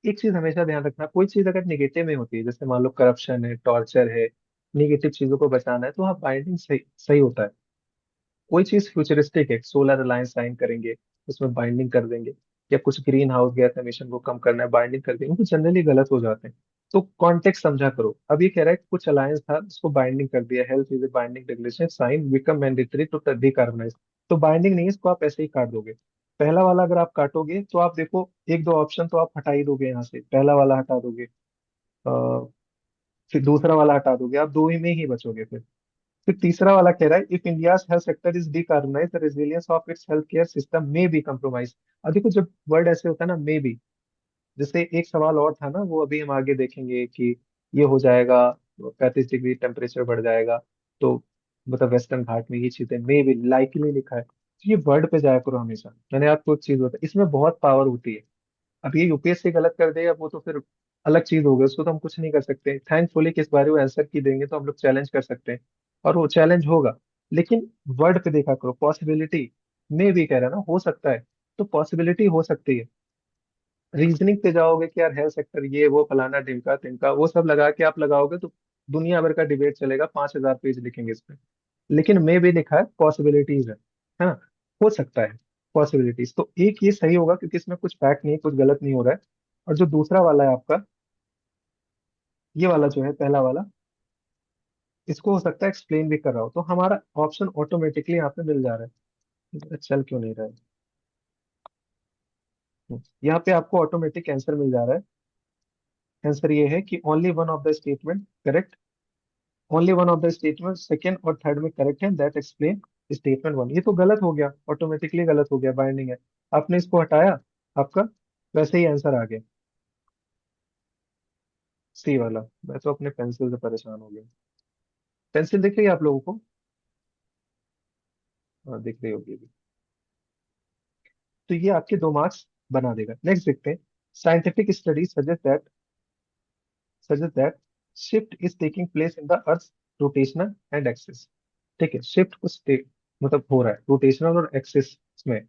Speaker 1: एक चीज हमेशा ध्यान रखना, कोई चीज अगर निगेटिव में होती है, जैसे मान लो करप्शन है, टॉर्चर है, निगेटिव चीजों को बचाना है, तो वहाँ बाइंडिंग सही सही होता है। कोई चीज फ्यूचरिस्टिक है, सोलर अलायंस साइन करेंगे, उसमें बाइंडिंग कर देंगे, या कुछ ग्रीन हाउस गैस एमिशन को कम करना है, बाइंडिंग कर देंगे, वो जनरली गलत हो जाते हैं। तो कॉन्टेक्स्ट समझा करो। अब ये कह रहा है कुछ अलायंस था उसको बाइंडिंग कर दिया, health is a binding regulation sign become mandatory to decarbonise. तो बाइंडिंग नहीं है, इसको आप ऐसे ही काट दोगे। पहला वाला अगर आप काटोगे तो आप देखो एक दो ऑप्शन तो आप हटा ही दोगे यहाँ से, पहला वाला हटा दोगे, फिर दूसरा वाला हटा दोगे, आप दो ही में ही बचोगे फिर तीसरा वाला कह रहा है if India's health sector is decarbonise the resilience of its health care system may be compromise. अब देखो जब वर्ड ऐसे होता है ना, मे बी, जैसे एक सवाल और था ना, वो अभी हम आगे देखेंगे कि ये हो जाएगा, 35 डिग्री टेम्परेचर बढ़ जाएगा, तो मतलब वेस्टर्न घाट में ये चीजें मे बी लाइकली लिखा है, तो ये वर्ड पे जाया करो हमेशा। मैंने आपको एक चीज होता है, इसमें बहुत पावर होती है। अब ये यूपीएससी गलत कर देगा, वो तो फिर अलग चीज हो गई, उसको तो हम कुछ नहीं कर सकते। थैंकफुली किस बार वो आंसर की देंगे तो हम लोग चैलेंज कर सकते हैं, और वो चैलेंज होगा। लेकिन वर्ड पे देखा करो, पॉसिबिलिटी में भी कह रहा है ना, हो सकता है, तो पॉसिबिलिटी हो सकती है। रीजनिंग पे जाओगे कि यार हेल्थ सेक्टर ये वो फलाना ढिमका तिमका, वो सब लगा के आप लगाओगे तो दुनिया भर का डिबेट चलेगा, 5,000 पेज लिखेंगे इस पे। लेकिन में भी लिखा है पॉसिबिलिटीज है ना, हो सकता है, पॉसिबिलिटीज। तो एक ये सही होगा क्योंकि इसमें कुछ फैक्ट नहीं, कुछ गलत नहीं हो रहा है। और जो दूसरा वाला है आपका, ये वाला जो है पहला वाला, इसको हो सकता है एक्सप्लेन भी कर रहा हो, तो हमारा ऑप्शन ऑटोमेटिकली यहाँ पे मिल जा रहा है। चल क्यों नहीं रहा है? यहाँ पे आपको ऑटोमेटिक आंसर मिल जा रहा है। आंसर ये है कि only one of the statement correct, only one of the statement second और थर्ड में करेक्ट है, दैट एक्सप्लेन स्टेटमेंट वन। ये तो गलत हो गया, ऑटोमेटिकली गलत हो गया, बाइंडिंग है। आपने इसको हटाया, आपका वैसे ही आंसर आ गया, सी वाला। मैं तो अपने पेंसिल से परेशान हो गया। पेंसिल दिख रही है आप लोगों को? हाँ दिख रही होगी अभी। तो ये आपके 2 मार्क्स बना देगा। नेक्स्ट देखते हैं, scientific study suggest that shift is taking place in the earth rotational and axis. ठीक है, शिफ्ट कुछ मतलब हो रहा है रोटेशनल और एक्सिस में,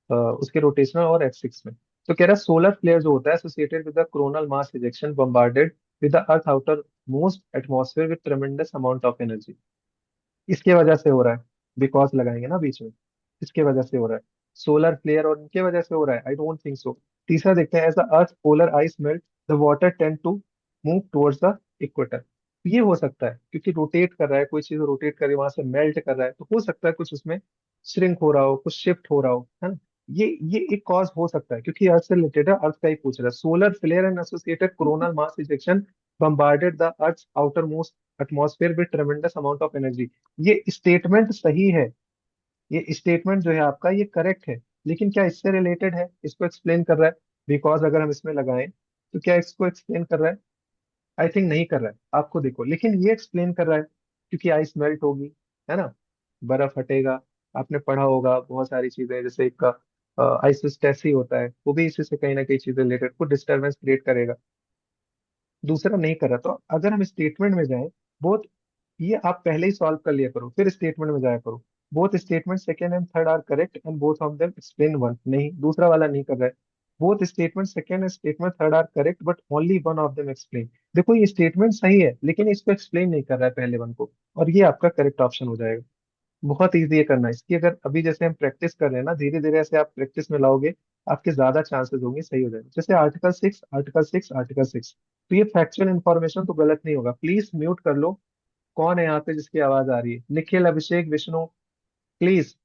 Speaker 1: उसके रोटेशनल और एक्सिस में। तो कह रहा है सोलर फ्लेयर जो होता है associated with the coronal mass ejection bombarded with the earth outer most atmosphere with ट्रेमेंडस amount of energy. इसके वजह से हो रहा है, बिकॉज लगाएंगे ना बीच में, इसके वजह से हो रहा है। सोलर फ्लेयर और इनके वजह से हो रहा है, आई डोंट थिंक सो। तीसरा देखते हैं, as the earth polar ice melt the water tend to move towards the equator. ये हो सकता है क्योंकि रोटेट कर रहा है, कोई चीज रोटेट कर रही है, वहां से मेल्ट कर रहा है, तो हो सकता है कुछ उसमें श्रिंक हो रहा हो, कुछ शिफ्ट हो रहा हो, है ना। ये एक कॉज हो सकता है, क्योंकि अर्थ से रिलेटेड है, अर्थ का ही पूछ रहा है। Solar flare and associated coronal mass ejection bombarded the Earth's outermost atmosphere with tremendous amount of energy। ये स्टेटमेंट सही है, ये स्टेटमेंट जो है आपका ये करेक्ट है। लेकिन क्या इससे रिलेटेड है, इसको एक्सप्लेन कर रहा है? बिकॉज अगर हम इसमें लगाएं तो क्या इसको एक्सप्लेन कर रहा है? आई थिंक नहीं कर रहा है। आपको देखो, लेकिन ये एक्सप्लेन कर रहा है क्योंकि आइस मेल्ट होगी, है ना, बर्फ हटेगा। आपने पढ़ा होगा बहुत सारी चीजें, जैसे एक आइसोस्टेसी होता है, वो भी इसी से कहीं ना कहीं चीजें रिलेटेड, को डिस्टर्बेंस क्रिएट करेगा। दूसरा नहीं कर रहा, तो अगर हम स्टेटमेंट में जाएं, बोथ, ये आप पहले ही सॉल्व कर लिया करो फिर स्टेटमेंट में जाया करो। Both statement second and third are correct and both of them explain one, नहीं दूसरा वाला नहीं कर रहा है। Both statement second and statement third are correct but only one of them explain. देखो ये स्टेटमेंट सही है लेकिन इसको एक्सप्लेन नहीं कर रहा है पहले वन को, और ये आपका करेक्ट ऑप्शन हो जाएगा। बहुत इजी है करना। इसकी अगर अभी जैसे हम प्रैक्टिस कर रहे हैं ना, धीरे धीरे ऐसे आप प्रैक्टिस में लाओगे, आपके ज्यादा चांसेस होंगे सही हो जाएगा। जैसे आर्टिकल 6, आर्टिकल 6। तो ये फैक्चुअल इन्फॉर्मेशन तो गलत नहीं होगा, प्लीज म्यूट कर लो। कौन है यहाँ पे जिसकी आवाज आ रही है? निखिल, अभिषेक, विष्णु, प्लीज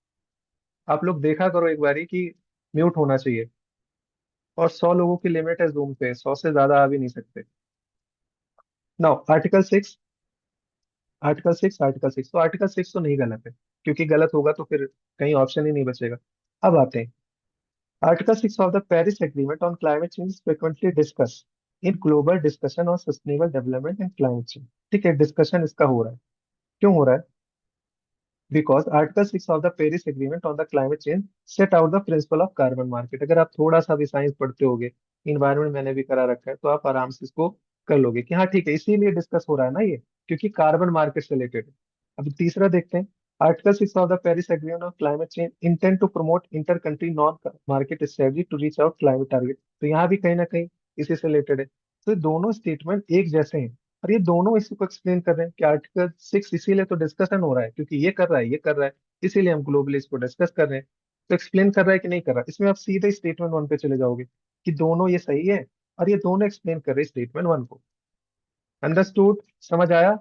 Speaker 1: आप लोग देखा करो एक बारी कि म्यूट होना चाहिए। और 100 लोगों की लिमिट है जूम पे, 100 से ज्यादा आ भी नहीं सकते। नाउ आर्टिकल 6, आर्टिकल 6 तो आर्टिकल 6 तो नहीं गलत है, क्योंकि गलत होगा तो फिर कहीं ऑप्शन ही नहीं बचेगा। अब आते हैं article 6 of the Paris agreement on climate change frequently discuss in global discussion on sustainable development and climate change. ठीक है, डिस्कशन इसका हो रहा है। क्यों हो रहा है? Because article 6 of the Paris agreement on the climate change set out the principle of carbon market. अगर आप थोड़ा सा भी साइंस पढ़ते होगे, इन्वायरमेंट मैंने भी करा रखा है, तो आप आराम से इसको कर लोगे कि हाँ ठीक है, इसीलिए डिस्कस हो रहा है ना ये, क्योंकि कार्बन मार्केट से रिलेटेड है। अब तीसरा देखते हैं। Article 6 of the Paris agreement on climate change intend to promote inter country non market strategy to reach out climate target. तो यहाँ भी कहीं ना कहीं इसी से रिलेटेड है। तो ये दोनों स्टेटमेंट एक जैसे हैं, और ये दोनों इसी को एक्सप्लेन कर रहे हैं कि आर्टिकल 6 इसीलिए तो डिस्कशन हो रहा है क्योंकि ये कर रहा है, ये कर रहा है, इसीलिए हम ग्लोबली इसको डिस्कस कर रहे हैं। तो एक्सप्लेन कर रहा है कि नहीं कर रहा है? इसमें आप सीधे स्टेटमेंट वन पे चले जाओगे कि दोनों ये सही है, और ये दोनों एक्सप्लेन कर रहे हैं स्टेटमेंट वन को। अंडरस्टूड? समझ आया?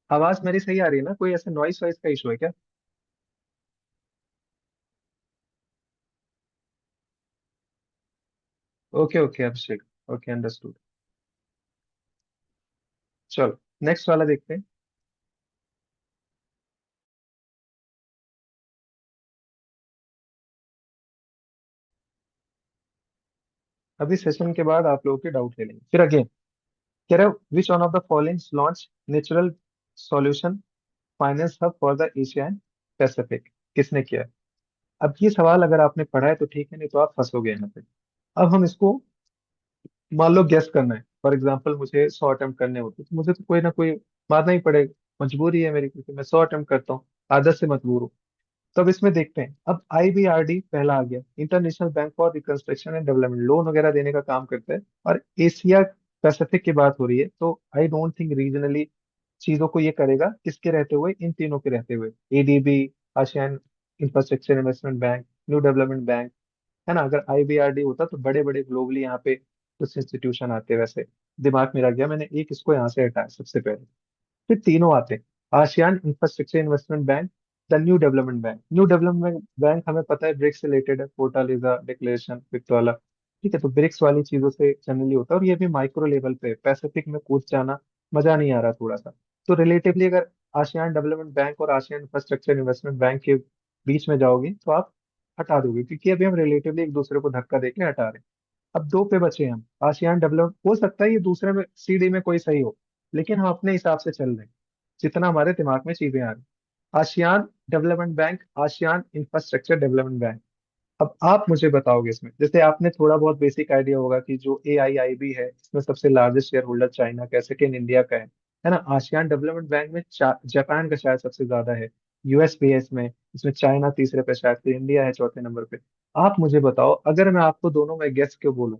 Speaker 1: आवाज मेरी सही आ रही है ना? कोई ऐसे नॉइस वाइस का इशू है क्या? ओके ओके अभिषेक, ओके अंडरस्टूड। चलो नेक्स्ट वाला देखते हैं। अभी सेशन के बाद आप लोगों के डाउट ले लेंगे फिर अगेन। कह रहे which one of the following launch natural solution finance hub for the Asia and Pacific. किसने किया है? अब ये सवाल अगर आपने पढ़ा है तो ठीक है, नहीं तो आप फंसोगे यहाँ पे। अब हम इसको मान लो गेस करना है। फॉर एग्जाम्पल मुझे 100 अटेम्प्ट करने होते तो मुझे तो कोई ना कोई मारना ही पड़ेगा, मजबूरी है मेरी, क्योंकि मैं 100 अटेम्प्ट करता हूँ, आदत से मजबूर हूँ। तो अब इसमें देखते हैं। अब IBRD पहला आ गया, international bank for reconstruction and development, loan वगैरह देने का काम करता है। और एशिया पैसिफिक की बात हो रही है, तो आई डोंट थिंक रीजनली चीजों को ये करेगा, किसके रहते हुए? इन तीनों के रहते हुए। ADB, ASEAN infrastructure investment bank, new development bank, है ना? अगर IBRD होता तो बड़े बड़े ग्लोबली यहाँ पे कुछ इंस्टीट्यूशन आते। वैसे दिमाग में रख गया मैंने, एक इसको यहाँ से हटाया सबसे पहले। फिर तीनों आते हैं। ASEAN infrastructure investment bank, the new development bank. New development bank हमें पता है ब्रिक्स से रिलेटेड है, पोर्टालिजा डिक्लेरेशन विक्टोला। ठीक है, तो ब्रिक्स वाली चीजों से जनरली होता है, और ये भी माइक्रो लेवल पे है। पैसिफिक में कूद जाना मजा नहीं आ रहा थोड़ा सा। तो रिलेटिवली अगर आसियान डेवलपमेंट बैंक और आसियान इंफ्रास्ट्रक्चर इन्वेस्टमेंट बैंक के बीच में जाओगे तो आप हटा दोगे, क्योंकि अभी हम रिलेटिवली एक दूसरे को धक्का देके हटा रहे हैं। अब दो पे बचे हम। आसियान डेवलप, हो सकता है ये दूसरे में CD में कोई सही हो, लेकिन हम अपने हिसाब से चल रहे हैं जितना हमारे दिमाग में चीजें आ रही। ASEAN development bank, ASEAN infrastructure development bank. अब आप मुझे बताओगे इसमें, जैसे आपने थोड़ा बहुत बेसिक आइडिया होगा कि जो AIIB है इसमें सबसे लार्जेस्ट शेयर होल्डर चाइना का है, सेकेंड इंडिया का है ना? आसियान डेवलपमेंट बैंक में जापान का शायद सबसे ज्यादा है, US भी है इसमें। इसमें चाइना तीसरे पे, शायद फिर इंडिया है चौथे नंबर पे। आप मुझे बताओ, अगर मैं आपको दोनों में गेस क्यों बोलूं,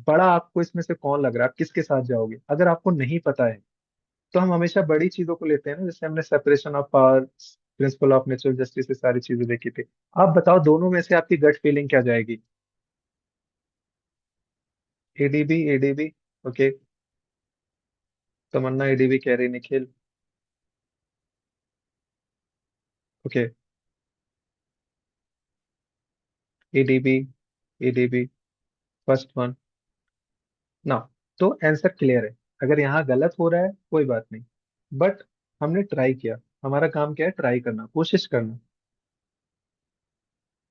Speaker 1: बड़ा आपको इसमें से कौन लग रहा है? आप किसके साथ जाओगे? अगर आपको नहीं पता है तो हम हमेशा बड़ी चीजों को लेते हैं ना, जैसे हमने separation of power, principle of natural justice, ये सारी चीजें देखी थी। आप बताओ दोनों में से आपकी गट फीलिंग क्या जाएगी? ADB, ADB, okay. Tamanna ADB कह रही, Nikhil okay. ADB, ADB first one ना। तो आंसर क्लियर है। अगर यहाँ गलत हो रहा है कोई बात नहीं, बट हमने ट्राई किया। हमारा काम क्या है? ट्राई करना, कोशिश करना,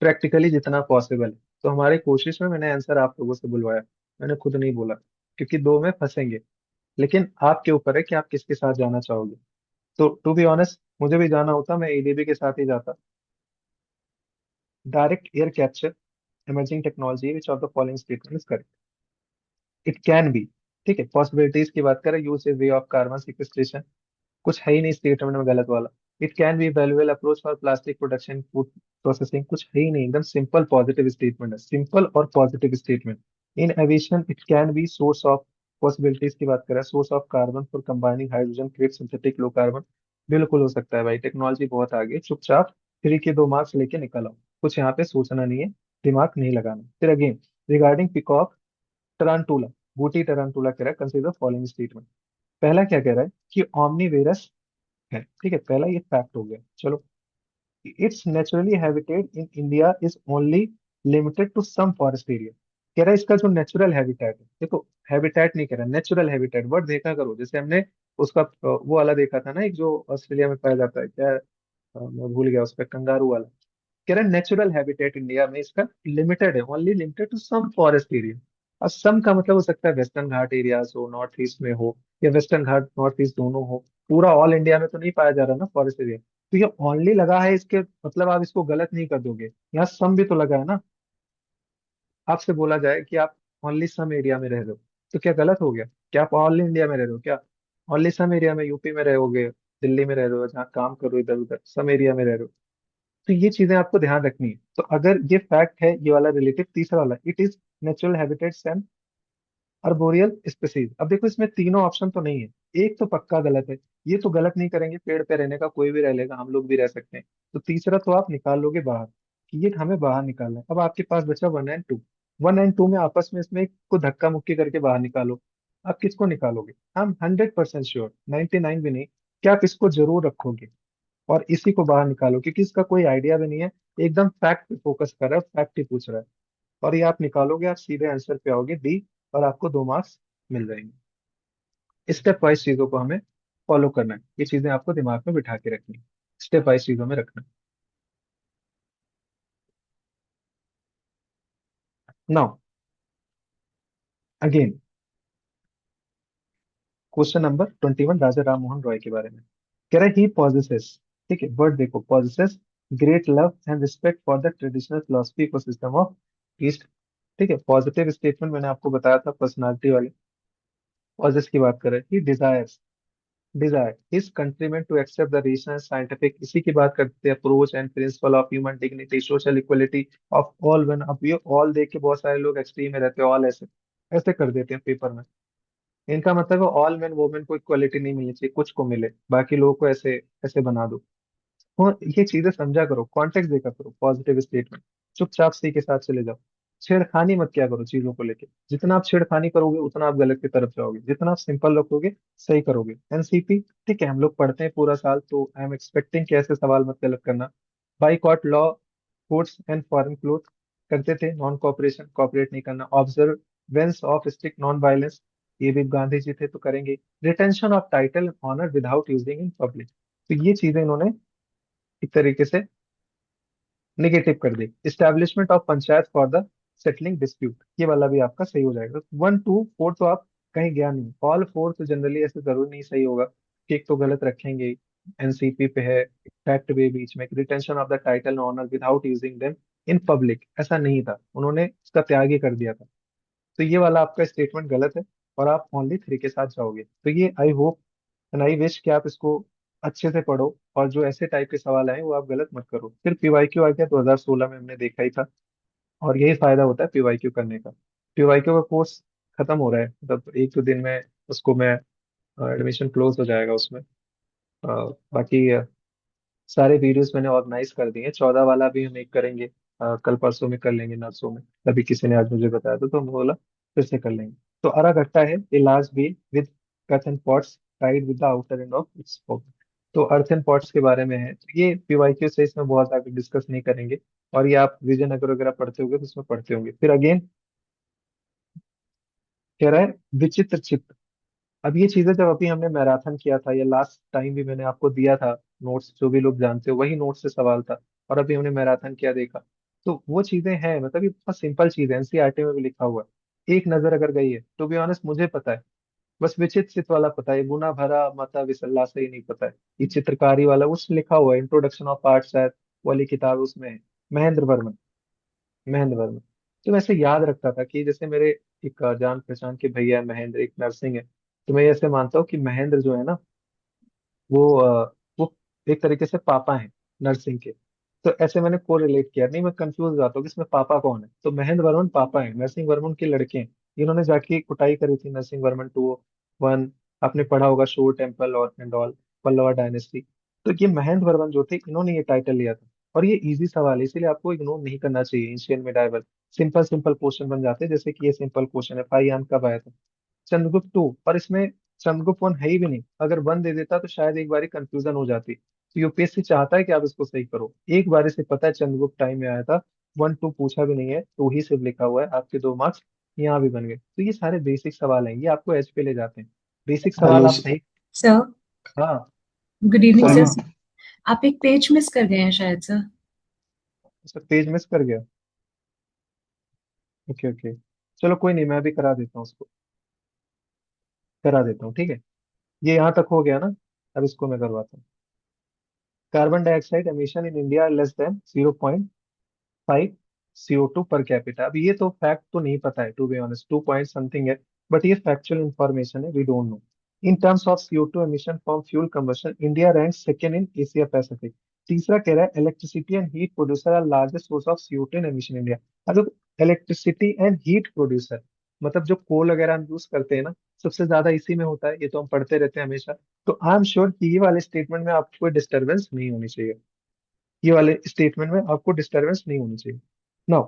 Speaker 1: प्रैक्टिकली जितना पॉसिबल है। तो हमारी कोशिश में मैंने आंसर आप लोगों से बुलवाया, मैंने खुद नहीं बोला, क्योंकि दो में फंसेंगे। लेकिन आपके ऊपर है कि आप किसके साथ जाना चाहोगे। तो टू बी ऑनेस्ट, मुझे भी जाना होता मैं एडीबी के साथ ही जाता। Direct air capture emerging technology which of the following statement is correct. It can be, ठीक है, पॉसिबिलिटीज की बात करें, use way of carbon sequestration, कुछ है ही नहीं स्टेटमेंट में गलत वाला। It can be valuable approach for plastic production food processing, कुछ है ही नहीं, एकदम सिंपल पॉजिटिव स्टेटमेंट है, सिंपल और positive statement. In aviation it can be source of, possibilities की बात करें, source of carbon for combining hydrogen create synthetic low carbon. बिल्कुल हो सकता है भाई, टेक्नोलॉजी बहुत आगे, चुपचाप थ्री के दो मार्क्स लेके निकल आओ, कुछ यहाँ पे सोचना नहीं है, दिमाग नहीं लगाना। फिर अगेन रिगार्डिंग पिकॉक टरांटूला, बूटी टरांटूला कह रहा है कंसीडर फॉलोइंग स्टेटमेंट। पहला क्या कह रहा है कि ओमनीवेरस है, ठीक है, पहला ये फैक्ट हो गया। चलो, its naturally habitat in India is only limited to some forest area. कह रहा है इसका जो नेचुरल हैबिटेट है, देखो हैबिटेट नहीं कह रहा, नेचुरल हैबिटेट वर्ड देखा करो, जैसे हमने उसका वो वाला देखा था ना, एक जो ऑस्ट्रेलिया में पाया जाता है, क्या मैं भूल गया उसका, कंगारू वाला। कह रहा है नेचुरल हैबिटेट इंडिया में इसका लिमिटेड है, only limited to some forest area. अब सम का मतलब हो सकता है वेस्टर्न घाट एरियाज हो, नॉर्थ ईस्ट में हो, या वेस्टर्न घाट नॉर्थ ईस्ट दोनों हो। पूरा ऑल इंडिया में तो नहीं पाया जा रहा ना फॉरेस्ट एरिया, तो ये ओनली लगा है, इसके मतलब आप इसको गलत नहीं कर दोगे, यहाँ सम भी तो लगा है ना। आपसे बोला जाए कि आप ओनली सम एरिया में रह रहे हो, तो क्या गलत हो गया? क्या आप ऑल इंडिया में रह रहे हो क्या? ओनली सम एरिया में, यूपी में रहोगे, दिल्ली में रह रहे हो, जहाँ काम करो इधर उधर, सम एरिया में रह रहे हो। तो ये चीजें आपको ध्यान रखनी है। तो अगर ये फैक्ट है, ये वाला रिलेटिव, तीसरा वाला it is natural habitats and arboreal species. अब देखो इसमें तीनों ऑप्शन तो नहीं है, एक तो पक्का गलत है, ये तो गलत नहीं करेंगे, पेड़ पे रहने का कोई भी रह लेगा, हम लोग भी रह सकते हैं। तो तीसरा तो आप निकाल लोगे बाहर, कि ये हमें बाहर निकालना है। अब आपके पास बचा one and two, one and two में आपस में इसमें को धक्का मुक्की करके बाहर निकालो। आप किसको निकालोगे? हम 100% श्योर, 99 भी नहीं, कि आप इसको जरूर रखोगे और इसी को बाहर निकालो, क्योंकि इसका कोई आइडिया भी नहीं है, एकदम फैक्ट पे फोकस कर रहा है, फैक्ट ही पूछ रहा है। और ये आप निकालोगे, आप सीधे आंसर पे आओगे डी, और आपको दो मार्क्स मिल जाएंगे। स्टेप वाइज चीजों को हमें फॉलो करना है, ये चीजें आपको दिमाग में बिठा के रखनी है, स्टेप वाइज चीजों में रखना है। नाउ अगेन क्वेश्चन नंबर 21 राजा राम मोहन रॉय के बारे में। कह रहा है ही पॉजेसेस, ठीक है, वर्ड देखो, possesses great love and respect for the traditional philosophy ecosystem of east. ठीक है, पॉजिटिव स्टेटमेंट मैंने आपको बताया था पर्सनालिटी वाले। पॉजेस की बात करें, he desires, desire his countrymen to accept the rational scientific, इसी की बात करते हैं, approach and principle of human dignity social equality of all. One, अब ये ऑल देख के बहुत सारे लोग एक्सट्रीम में रहते हैं, ऑल ऐसे ऐसे कर देते हैं पेपर में। इनका मतलब है ऑल मेन वुमेन को इक्वलिटी नहीं मिलनी चाहिए, कुछ को मिले, बाकी लोगों को ऐसे ऐसे बना दो। तो ये चीजें समझा करो, कॉन्टेक्स्ट देखा करो, पॉजिटिव स्टेटमेंट, चुपचाप सी के साथ चले जाओ। छेड़खानी मत क्या करो चीजों को लेके, जितना आप छेड़खानी करोगे उतना आप गलत की तरफ जाओगे, जितना आप सिंपल रखोगे सही करोगे। एनसीपी, ठीक है, हम लोग पढ़ते हैं पूरा साल, तो आई एम एक्सपेक्टिंग कि ऐसे सवाल मत गलत करना। Boycott law foods and foreign cloth करते थे, नॉन कॉपरेशन, कॉपरेट नहीं करना, observance of strict non violence, ये भी गांधी जी थे तो करेंगे। Retention of title honour without using in public, तो ये चीजें इन्होंने एक तरीके से निगेटिव कर दी। Establishment of panchayat for the settling dispute, ये वाला भी आपका सही हो जाएगा। वन टू फोर तो आप कहीं गया नहीं, ऑल फोर तो जनरली ऐसे जरूर नहीं सही होगा, कि एक तो गलत रखेंगे। एनसीपी पे है, फैक्ट भी बीच में, retention of the title honour without using them in public, ऐसा नहीं था, उन्होंने उसका त्याग ही कर दिया था। तो ये वाला आपका स्टेटमेंट गलत है, और आप ओनली थ्री के साथ जाओगे। तो ये I hope and I wish कि आप इसको अच्छे से पढ़ो, और जो ऐसे टाइप के सवाल आए वो आप गलत मत करो। फिर पीवाईक्यू आ गया 2016 में, हमने देखा ही था, और यही फायदा होता है पीवाईक्यू करने का। पीवाईक्यू का कोर्स खत्म हो रहा है, मतलब एक दो दिन में उसको मैं, एडमिशन क्लोज हो जाएगा उसमें। बाकी सारे वीडियोस मैंने ऑर्गेनाइज कर दिए हैं, 14 वाला भी हम एक करेंगे, कल परसों में कर लेंगे, नर्सों में, तभी किसी ने आज मुझे बताया था, तो मैं बोला फिर से कर लेंगे। तो अरागट्टा है a large bean with earth and pots tied with the outer end of its spoke. तो अर्थ एंड पॉट्स के बारे में है, तो ये पीवाईक्यू से इसमें बहुत आगे डिस्कस नहीं करेंगे, और ये आप विजयनगर वगैरह पढ़ते होंगे तो उसमें पढ़ते होंगे। फिर अगेन कह रहा है विचित्र चित्र। अब ये चीजें जब अभी हमने मैराथन किया था, या लास्ट टाइम भी मैंने आपको दिया था नोट्स, जो भी लोग जानते हो वही नोट्स से सवाल था, और अभी हमने मैराथन किया देखा, तो वो चीजें हैं, मतलब ये बहुत सिंपल चीज है, एनसीईआरटी में भी लिखा हुआ है, एक नजर अगर गई है, टू बी ऑनेस्ट मुझे पता है, बस विचित्र चित वाला पता है, गुना भरा माता विसल्ला से ही नहीं पता है। ये चित्रकारी वाला उस लिखा हुआ है, इंट्रोडक्शन ऑफ आर्ट शायद वाली किताब उसमें है। महेंद्र वर्मन। महेंद्र वर्मन। तो मैं ऐसे याद रखता था कि जैसे मेरे एक जान पहचान के भैया है महेंद्र, एक नर्सिंग है। तो मैं ऐसे मानता हूँ कि महेंद्र जो है ना, वो एक तरीके से पापा हैं नरसिंह के। तो ऐसे मैंने को रिलेट किया, नहीं मैं कंफ्यूज हो जाता हूँ कि इसमें पापा कौन है। तो महेंद्र वर्मन पापा है, नरसिंह वर्मन के लड़के हैं। इन्होंने जाके कुटाई करी थी नरसिंह वर्मन टू वन। आपने पढ़ा होगा शोर टेम्पल और एंड ऑल, पल्लवा डायनेस्टी। तो ये महेंद्र वर्मन जो थे, इन्होंने ये टाइटल लिया था। और ये इजी सवाल है, इसीलिए आपको इग्नोर नहीं करना चाहिए ancient medieval. Simple simple question बन जाते हैं, जैसे कि ये सिंपल क्वेश्चन है, फाइयान कब आया था। चंद्रगुप्त टू, और इसमें चंद्रगुप्त वन है ही भी नहीं। अगर वन दे देता तो शायद एक बारी कंफ्यूजन हो जाती। तो यूपीएससी चाहता है कि आप इसको सही करो। एक बारी से पता है चंद्रगुप्त टाइम में आया था। वन टू पूछा भी नहीं है, टू ही सिर्फ लिखा हुआ है, आपके 2 मार्क्स यहाँ भी बन गए। तो ये सारे बेसिक सवाल हैं, ये आपको एज पे ले जाते हैं। बेसिक सवाल
Speaker 2: हेलो
Speaker 1: आप सही।
Speaker 3: सर।
Speaker 1: हाँ।
Speaker 3: Good evening
Speaker 2: sir.
Speaker 1: बोलिए।
Speaker 3: सर। आप एक पेज मिस कर गए हैं शायद सर।
Speaker 1: सर पेज मिस कर गया। Okay okay. चलो कोई नहीं, मैं अभी करा देता हूँ उसको। करा देता हूँ, ठीक है। ये यहाँ तक हो गया ना। अब इसको मैं करवाता हूँ। Carbon dioxide emission in India less than 0.5 CO2 per capita. अब ये तो फैक्ट तो नहीं पता है, to be honest 2 point something है। बट ये फैक्चुअल इंफॉर्मेशन है, we don't know. In terms of CO2 emission from fuel combustion, India rank second in Asia Pacific. तीसरा कह रहा है electricity and heat producer are largest source of CO2 in emission India. अब इलेक्ट्रिसिटी एंड हीट प्रोड्यूसर, मतलब जो कोल वगैरह हम यूज करते हैं ना, सबसे ज्यादा इसी में होता है, ये तो हम पढ़ते रहते हैं हमेशा। तो आई एम श्योर कि ये वाले स्टेटमेंट में आपको कोई डिस्टर्बेंस नहीं होनी चाहिए। ये वाले स्टेटमेंट में आपको डिस्टरबेंस नहीं होनी चाहिए। नाउ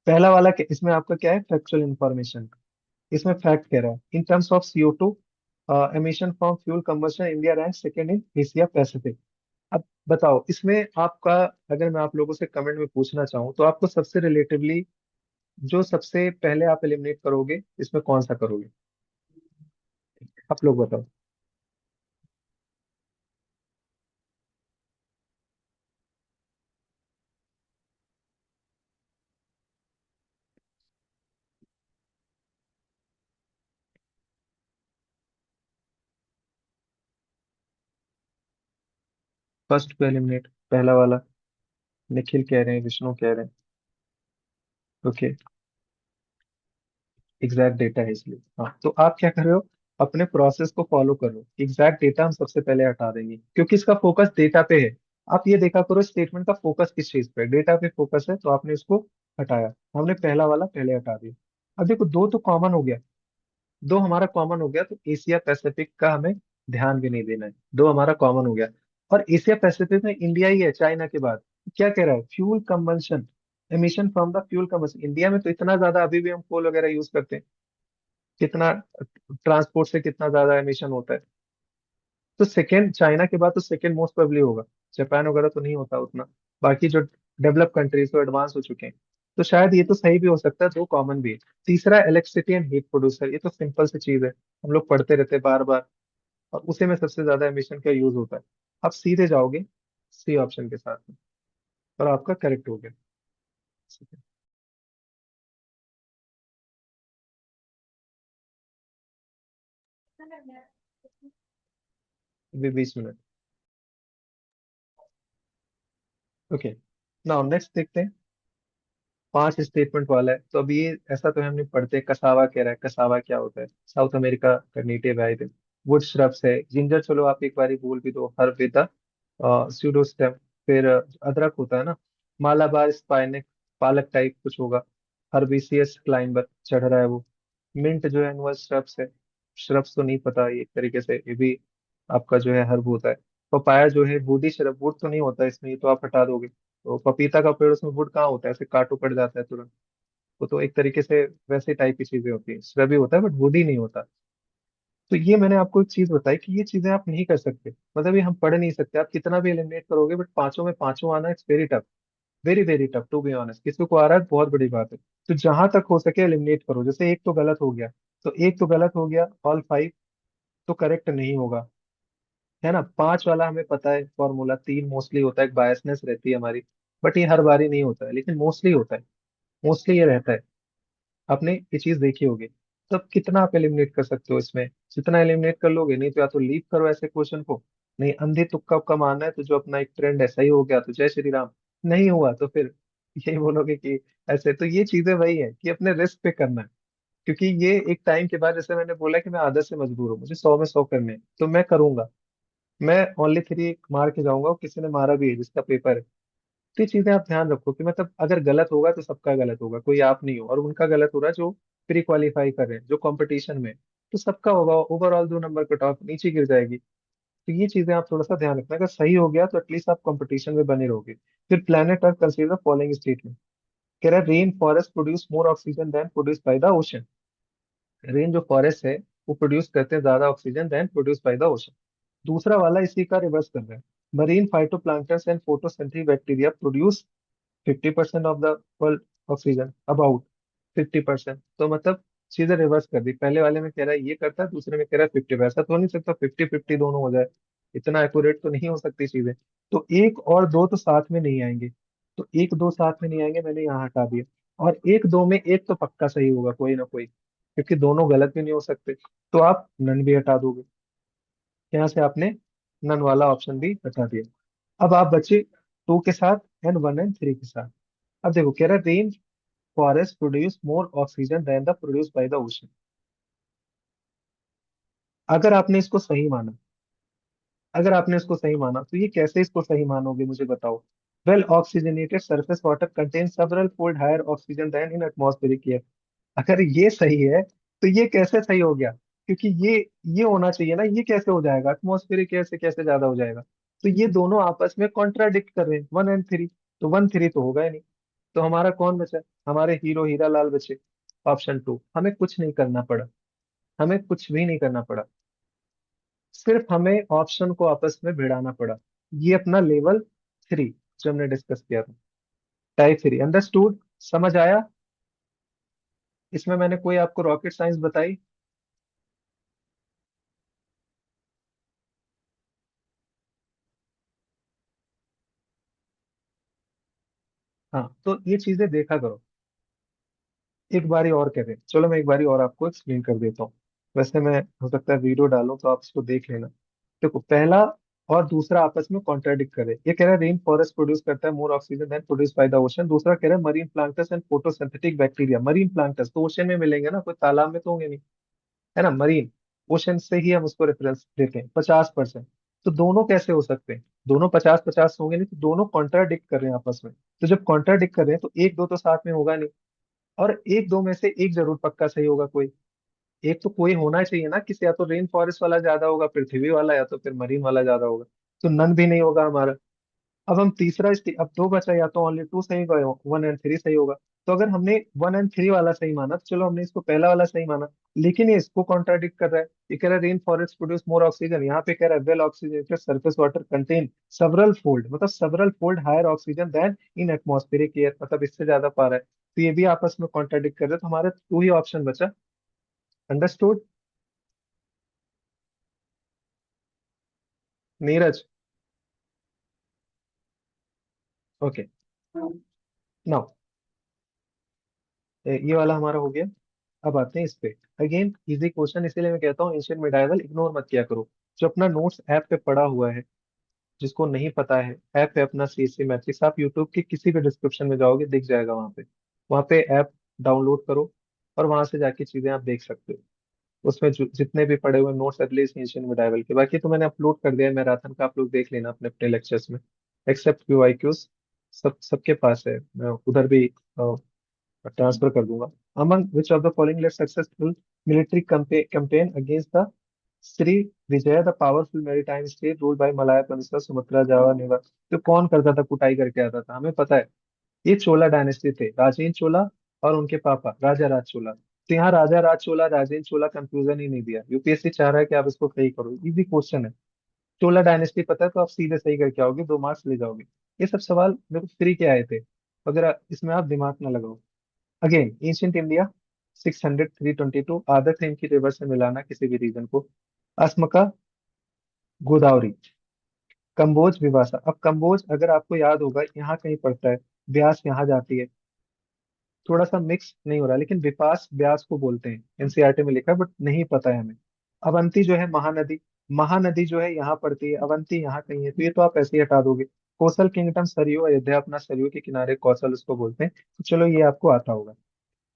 Speaker 1: पहला वाला इसमें आपका क्या है, फैक्चुअल इंफॉर्मेशन। इसमें फैक्ट कह रहा है इन terms of CO2 emission from fuel combustion, India rank second in Asia Pacific. अब बताओ इसमें आपका, अगर मैं आप लोगों से कमेंट में पूछना चाहूँ तो आपको सबसे रिलेटिवली जो सबसे पहले आप एलिमिनेट करोगे, इसमें कौन सा करोगे? आप लोग बताओ। फर्स्ट को एलिमिनेट, पहला वाला। निखिल कह रहे हैं, विष्णु कह रहे हैं। ओके। एग्जैक्ट डेटा है इसलिए। हाँ, तो आप क्या कर रहे हो, अपने प्रोसेस को फॉलो करो। एग्जैक्ट डेटा हम सबसे पहले हटा देंगे, क्योंकि इसका फोकस डेटा पे है। आप ये देखा करो स्टेटमेंट का फोकस किस चीज पे है, डेटा पे फोकस है, तो आपने इसको हटाया। हमने पहला वाला पहले हटा दिया। अब देखो दो तो कॉमन हो गया। दो हमारा कॉमन हो गया, तो एशिया पैसिफिक का हमें ध्यान भी नहीं देना है। दो हमारा कॉमन हो गया। और एशिया पैसिफिक में इंडिया ही है चाइना के बाद। क्या कह रहा है, fuel combustion emission from the fuel combustion. India में तो इतना ज्यादा अभी भी हम कोल वगैरह यूज करते हैं। कितना ट्रांसपोर्ट से कितना ज्यादा एमिशन होता है। तो सेकेंड चाइना के बाद तो सेकेंड मोस्ट प्रोबेबली होगा। जापान वगैरह तो नहीं होता उतना। बाकी जो डेवलप कंट्रीज तो एडवांस हो चुके हैं। तो शायद ये तो सही भी हो सकता है, दो कॉमन भी है। तीसरा इलेक्ट्रिसिटी एंड हीट प्रोड्यूसर, ये तो सिंपल सी चीज है, हम लोग पढ़ते रहते हैं बार बार। और उसी में सबसे ज्यादा एमिशन का यूज होता है। आप सीधे जाओगे सी ऑप्शन के साथ में, और आपका करेक्ट हो गया। अभी 20 मिनट। ओके। नाउ नेक्स्ट देखते हैं। 5 स्टेटमेंट वाला है, तो अभी ये ऐसा तो हम नहीं पढ़ते। कसावा कह रहा है, कसावा क्या होता है? साउथ अमेरिका का नेटिव है। वुड श्रब्स है, जिंजर चलो आप एक बारी बोल भी दो, हर्बेटा स्यूडोस्टेम। फिर अदरक होता है ना, मालाबार स्पाइनेक, पालक टाइप कुछ होगा। हर्बिसियस क्लाइंबर, चढ़ रहा है वो। मिंट जो है एनुअल श्रब्स है। श्रब्स तो नहीं पता, ये एक तरीके से ये भी आपका जो है हर्ब होता है। पपाया जो है वुडी श्रब, वुड तो नहीं होता इसमें, ये तो आप हटा दोगे। तो पपीता का पेड़, उसमें वुड कहाँ होता है, ऐसे काटो पड़ जाता है तुरंत। वो तो एक तरीके से वैसे टाइप की चीजें होती है, श्रबी होता है बट वुड ही नहीं होता। तो ये मैंने आपको एक चीज बताई कि ये चीजें आप नहीं कर सकते, मतलब ये हम पढ़ नहीं सकते। आप कितना भी एलिमिनेट करोगे, बट पांचों में पांचों आना it's very tough. Very very tough to be honest. किसी को आ रहा है बहुत बड़ी बात है। तो जहां तक हो सके एलिमिनेट करो। जैसे एक तो गलत हो गया, तो एक तो गलत हो गया, ऑल 5 तो करेक्ट नहीं होगा, है ना। 5 वाला हमें पता है फॉर्मूला, 3 मोस्टली होता है, एक बायसनेस रहती है हमारी। बट ये हर बारी नहीं होता है, लेकिन मोस्टली होता है। मोस्टली ये रहता है। आपने ये चीज देखी होगी। तब कितना आप एलिमिनेट कर सकते हो इसमें? जितना एलिमिनेट कर लोगे, नहीं तो या तो लीव करो ऐसे क्वेश्चन को, नहीं अंधे तुक्का उक्का मारना है तो जो अपना एक ट्रेंड है सही हो गया तो जय श्री राम, नहीं हुआ तो फिर यही बोलोगे कि ऐसे। तो ये चीजें वही है कि अपने रिस्क पे करना है, क्योंकि ये एक टाइम के बाद, जैसे मैंने बोला कि मैं आदत से मजबूर हूँ, मुझे 100 में 100 करने हैं तो मैं करूंगा। मैं ओनली 3 मार के जाऊंगा, और किसी ने मारा भी है जिसका पेपर है। तो ये चीजें आप ध्यान रखो कि मतलब अगर गलत होगा तो सबका गलत होगा, कोई आप नहीं हो, और उनका गलत हो रहा है जो प्री क्वालिफाई कर रहे हैं, जो कंपटीशन में है। तो सबका होगा, ओवरऑल 2 नंबर कट ऑफ नीचे गिर जाएगी। तो ये चीजें आप थोड़ा सा ध्यान रखना, अगर सही हो गया तो एटलीस्ट आप कंपटीशन में बने रहोगे। फिर planet earth consider following statement. कह रहा है rain forest produce more oxygen than produce by the ocean. Rain जो फॉरेस्ट है वो प्रोड्यूस करते हैं ज्यादा oxygen than produce by the ocean. दूसरा वाला इसी का रिवर्स कर रहा है। Marine phytoplanktons and photosynthetic bacteria produce 50% of the world oxygen, about 50%। तो मतलब चीजें रिवर्स कर दी, पहले वाले में कह रहा है ये करता है, दूसरे में कह रहा है 50। ऐसा तो हो नहीं सकता 50-50 दोनों हो जाए, इतना एक्यूरेट तो नहीं हो सकती चीजें। तो एक और दो तो साथ में नहीं आएंगे, तो एक दो साथ में नहीं आएंगे, मैंने यहाँ हटा दिया। और एक दो में एक तो पक्का सही होगा कोई ना कोई, क्योंकि दोनों गलत भी नहीं हो सकते। तो आप नन भी हटा दोगे, यहाँ से आपने नन वाला ऑप्शन भी हटा दिया। अब आप बचे 2 के साथ एंड 1 एंड 3 के साथ। अब देखो कह रहा है rain forest produce more oxygen than the produce by the ocean. अगर आपने इसको सही माना, अगर आपने इसको सही माना तो ये कैसे इसको सही मानोगे मुझे बताओ। Well oxygenated surface water contain several fold higher oxygen than in atmospheric air. अगर ये सही है तो ये कैसे सही हो गया? क्योंकि ये होना चाहिए ना, ये कैसे हो जाएगा, एटमॉस्फेरिक एयर से कैसे ज्यादा हो जाएगा? तो ये दोनों आपस में कॉन्ट्राडिक्ट कर रहे हैं, 1 एंड 3। तो 1 3 तो होगा ही नहीं। तो हमारा कौन बचा? हमारे हीरो हीरा लाल बचे, ऑप्शन 2। हमें कुछ नहीं करना पड़ा, हमें कुछ भी नहीं करना पड़ा, सिर्फ हमें ऑप्शन को आपस में भिड़ाना पड़ा। ये अपना लेवल 3 जो हमने डिस्कस किया था, टाइप 3। अंडरस्टूड? समझ आया? इसमें मैंने कोई आपको रॉकेट साइंस बताई? हाँ, तो ये चीजें देखा करो। एक बारी और कह दें, चलो मैं एक बारी और आपको एक्सप्लेन कर देता हूँ। वैसे मैं हो सकता है वीडियो डालूं तो आप इसको देख लेना। देखो पहला और दूसरा आपस में कॉन्ट्राडिक्ट करे। ये कह रहा है रेन फॉरेस्ट प्रोड्यूस करता है more oxygen than produce by the ocean, दूसरा कह रहा है marine plants and photosynthetic bacteria. Marine plants तो ओशन में मिलेंगे ना, कोई तालाब में तो होंगे नहीं, है ना, मरीन। ओशन से ही हम उसको रेफरेंस देते हैं 50%। तो दोनों कैसे हो सकते हैं? दोनों 50-50 होंगे नहीं, तो दोनों कॉन्ट्राडिक्ट कर रहे हैं आपस में। तो जब कॉन्ट्राडिक्ट कर रहे हैं तो एक दो तो साथ में होगा नहीं, और एक दो में से एक जरूर पक्का सही होगा कोई। एक तो कोई होना चाहिए ना, किसी, या तो रेन फॉरेस्ट वाला ज्यादा होगा पृथ्वी वाला, या तो फिर मरीन वाला ज्यादा होगा। तो नन भी नहीं होगा हमारा। अब हम अब दो बचा, या तो ओनली 2 सही होगा, 1 एंड 3 सही होगा। तो अगर हमने 1 एंड 3 वाला सही माना तो चलो हमने इसको पहला वाला सही माना, लेकिन ये इसको कॉन्ट्राडिक्ट कर रहा है। ये कह रहा है rain forest produce more oxygen, यहाँ पे कह रहा है well oxygenated surface water contain several fold, मतलब several fold higher oxygen than in atmospheric air, मतलब इससे ज्यादा पा रहा है। तो ये भी आपस में कॉन्ट्राडिक्ट कर रहे हैं, तो हमारे 2 ही ऑप्शन बचा। अंडरस्टूड नीरज? ओके, नाउ ये वाला हमारा हो गया। अब आते हैं इस पे। अगेन इजी क्वेश्चन, इसीलिए मैं कहता हूँ एंशियंट मिडाइवल इग्नोर मत किया करो। जो अपना नोट्स ऐप पे पड़ा हुआ है, जिसको नहीं पता है, ऐप है अपना सीएससी मैट्रिक्स, आप यूट्यूब के किसी भी डिस्क्रिप्शन में जाओगे दिख जाएगा वहाँ पे ऐप डाउनलोड करो, और वहां से जाके चीजें आप देख सकते हो। उसमें जितने भी पड़े हुए नोट्स एटलीस्ट एंशियंट मिडाइवल के, बाकी तो मैंने अपलोड कर दिया है मैराथन का, आप लोग देख लेना अपने अपने लेक्चर्स में। एक्सेप्ट क्यू सब सबके पास है, मैं उधर भी ट्रांसफर कर दूंगा। Among which of the following let successful military campaign against the Sri Vijay the powerful maritime state ruled by Malaya peninsula Sumatra Java नेवार। तो कौन करता था, कुटाई करके आता था, हमें पता है। ये चोला डायनेस्टी थे, राजेंद्र चोला और उनके पापा राजा राज चोला। तो यहाँ राजा राज चोला राजेंद्र चोला कंफ्यूजन ही नहीं दिया, यूपीएससी चाह रहा है कि आप इसको सही करो, इजी क्वेश्चन है। चोला डायनेस्टी पता है तो आप सीधे सही करके आओगे, 2 मार्क्स ले जाओगे। ये सब सवाल मेरे को फ्री के आए थे, अगर इसमें आप दिमाग ना लगाओ। अगेन एंशियंट इंडिया 600 322 आदत है इनकी रिवर्स में मिलाना किसी भी रीजन को। अस्मका, गोदावरी, कंबोज, विवासा। अब कंबोज अगर आपको याद होगा यहाँ कहीं पड़ता है, ब्यास यहाँ जाती है, थोड़ा सा मिक्स नहीं हो रहा, लेकिन विपास ब्यास को बोलते हैं, एनसीईआरटी में लिखा है, बट नहीं पता है हमें। अवंती जो है महानदी, महानदी जो है यहाँ पड़ती है, अवंती यहाँ कहीं है, तो ये तो आप ऐसे ही हटा दोगे। कोसल किंगडम सरयू, अयोध्या अपना सरयू के किनारे कौशल उसको बोलते हैं, तो चलो ये आपको आता होगा।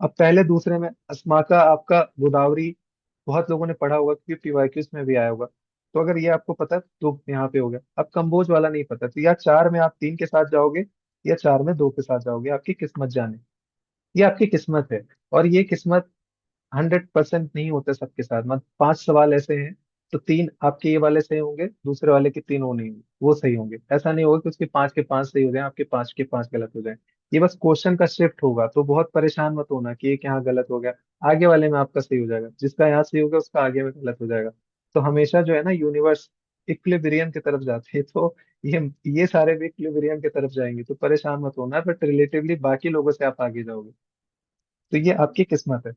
Speaker 1: अब पहले दूसरे में अस्माका आपका गोदावरी, बहुत लोगों ने पढ़ा होगा क्योंकि पीवाईक्यूज में भी आया होगा। तो अगर ये आपको पता है तो यहाँ पे हो गया। अब कंबोज वाला नहीं पता, तो या चार में आप तीन के साथ जाओगे, या चार में दो के साथ जाओगे, आपकी किस्मत जाने। ये आपकी किस्मत है। और ये किस्मत 100% नहीं होता सबके साथ, मतलब 5 सवाल ऐसे हैं, तो तीन आपके ये वाले सही होंगे, दूसरे वाले के तीन वो नहीं होंगे, वो सही होंगे। ऐसा नहीं होगा कि उसके पांच के पांच सही हो जाए, आपके पांच के पांच गलत हो जाए। ये बस क्वेश्चन का शिफ्ट होगा, तो बहुत परेशान मत होना कि एक यहाँ गलत हो गया, आगे वाले में आपका सही हो जाएगा, जिसका यहाँ सही होगा उसका आगे में गलत हो जाएगा। तो हमेशा जो है ना, यूनिवर्स इक्विलिब्रियम की तरफ जाती है, तो ये सारे भी इक्विलिब्रियम की तरफ जाएंगे, तो परेशान मत होना, बट रिलेटिवली बाकी लोगों से आप आगे जाओगे। तो ये आपकी किस्मत है।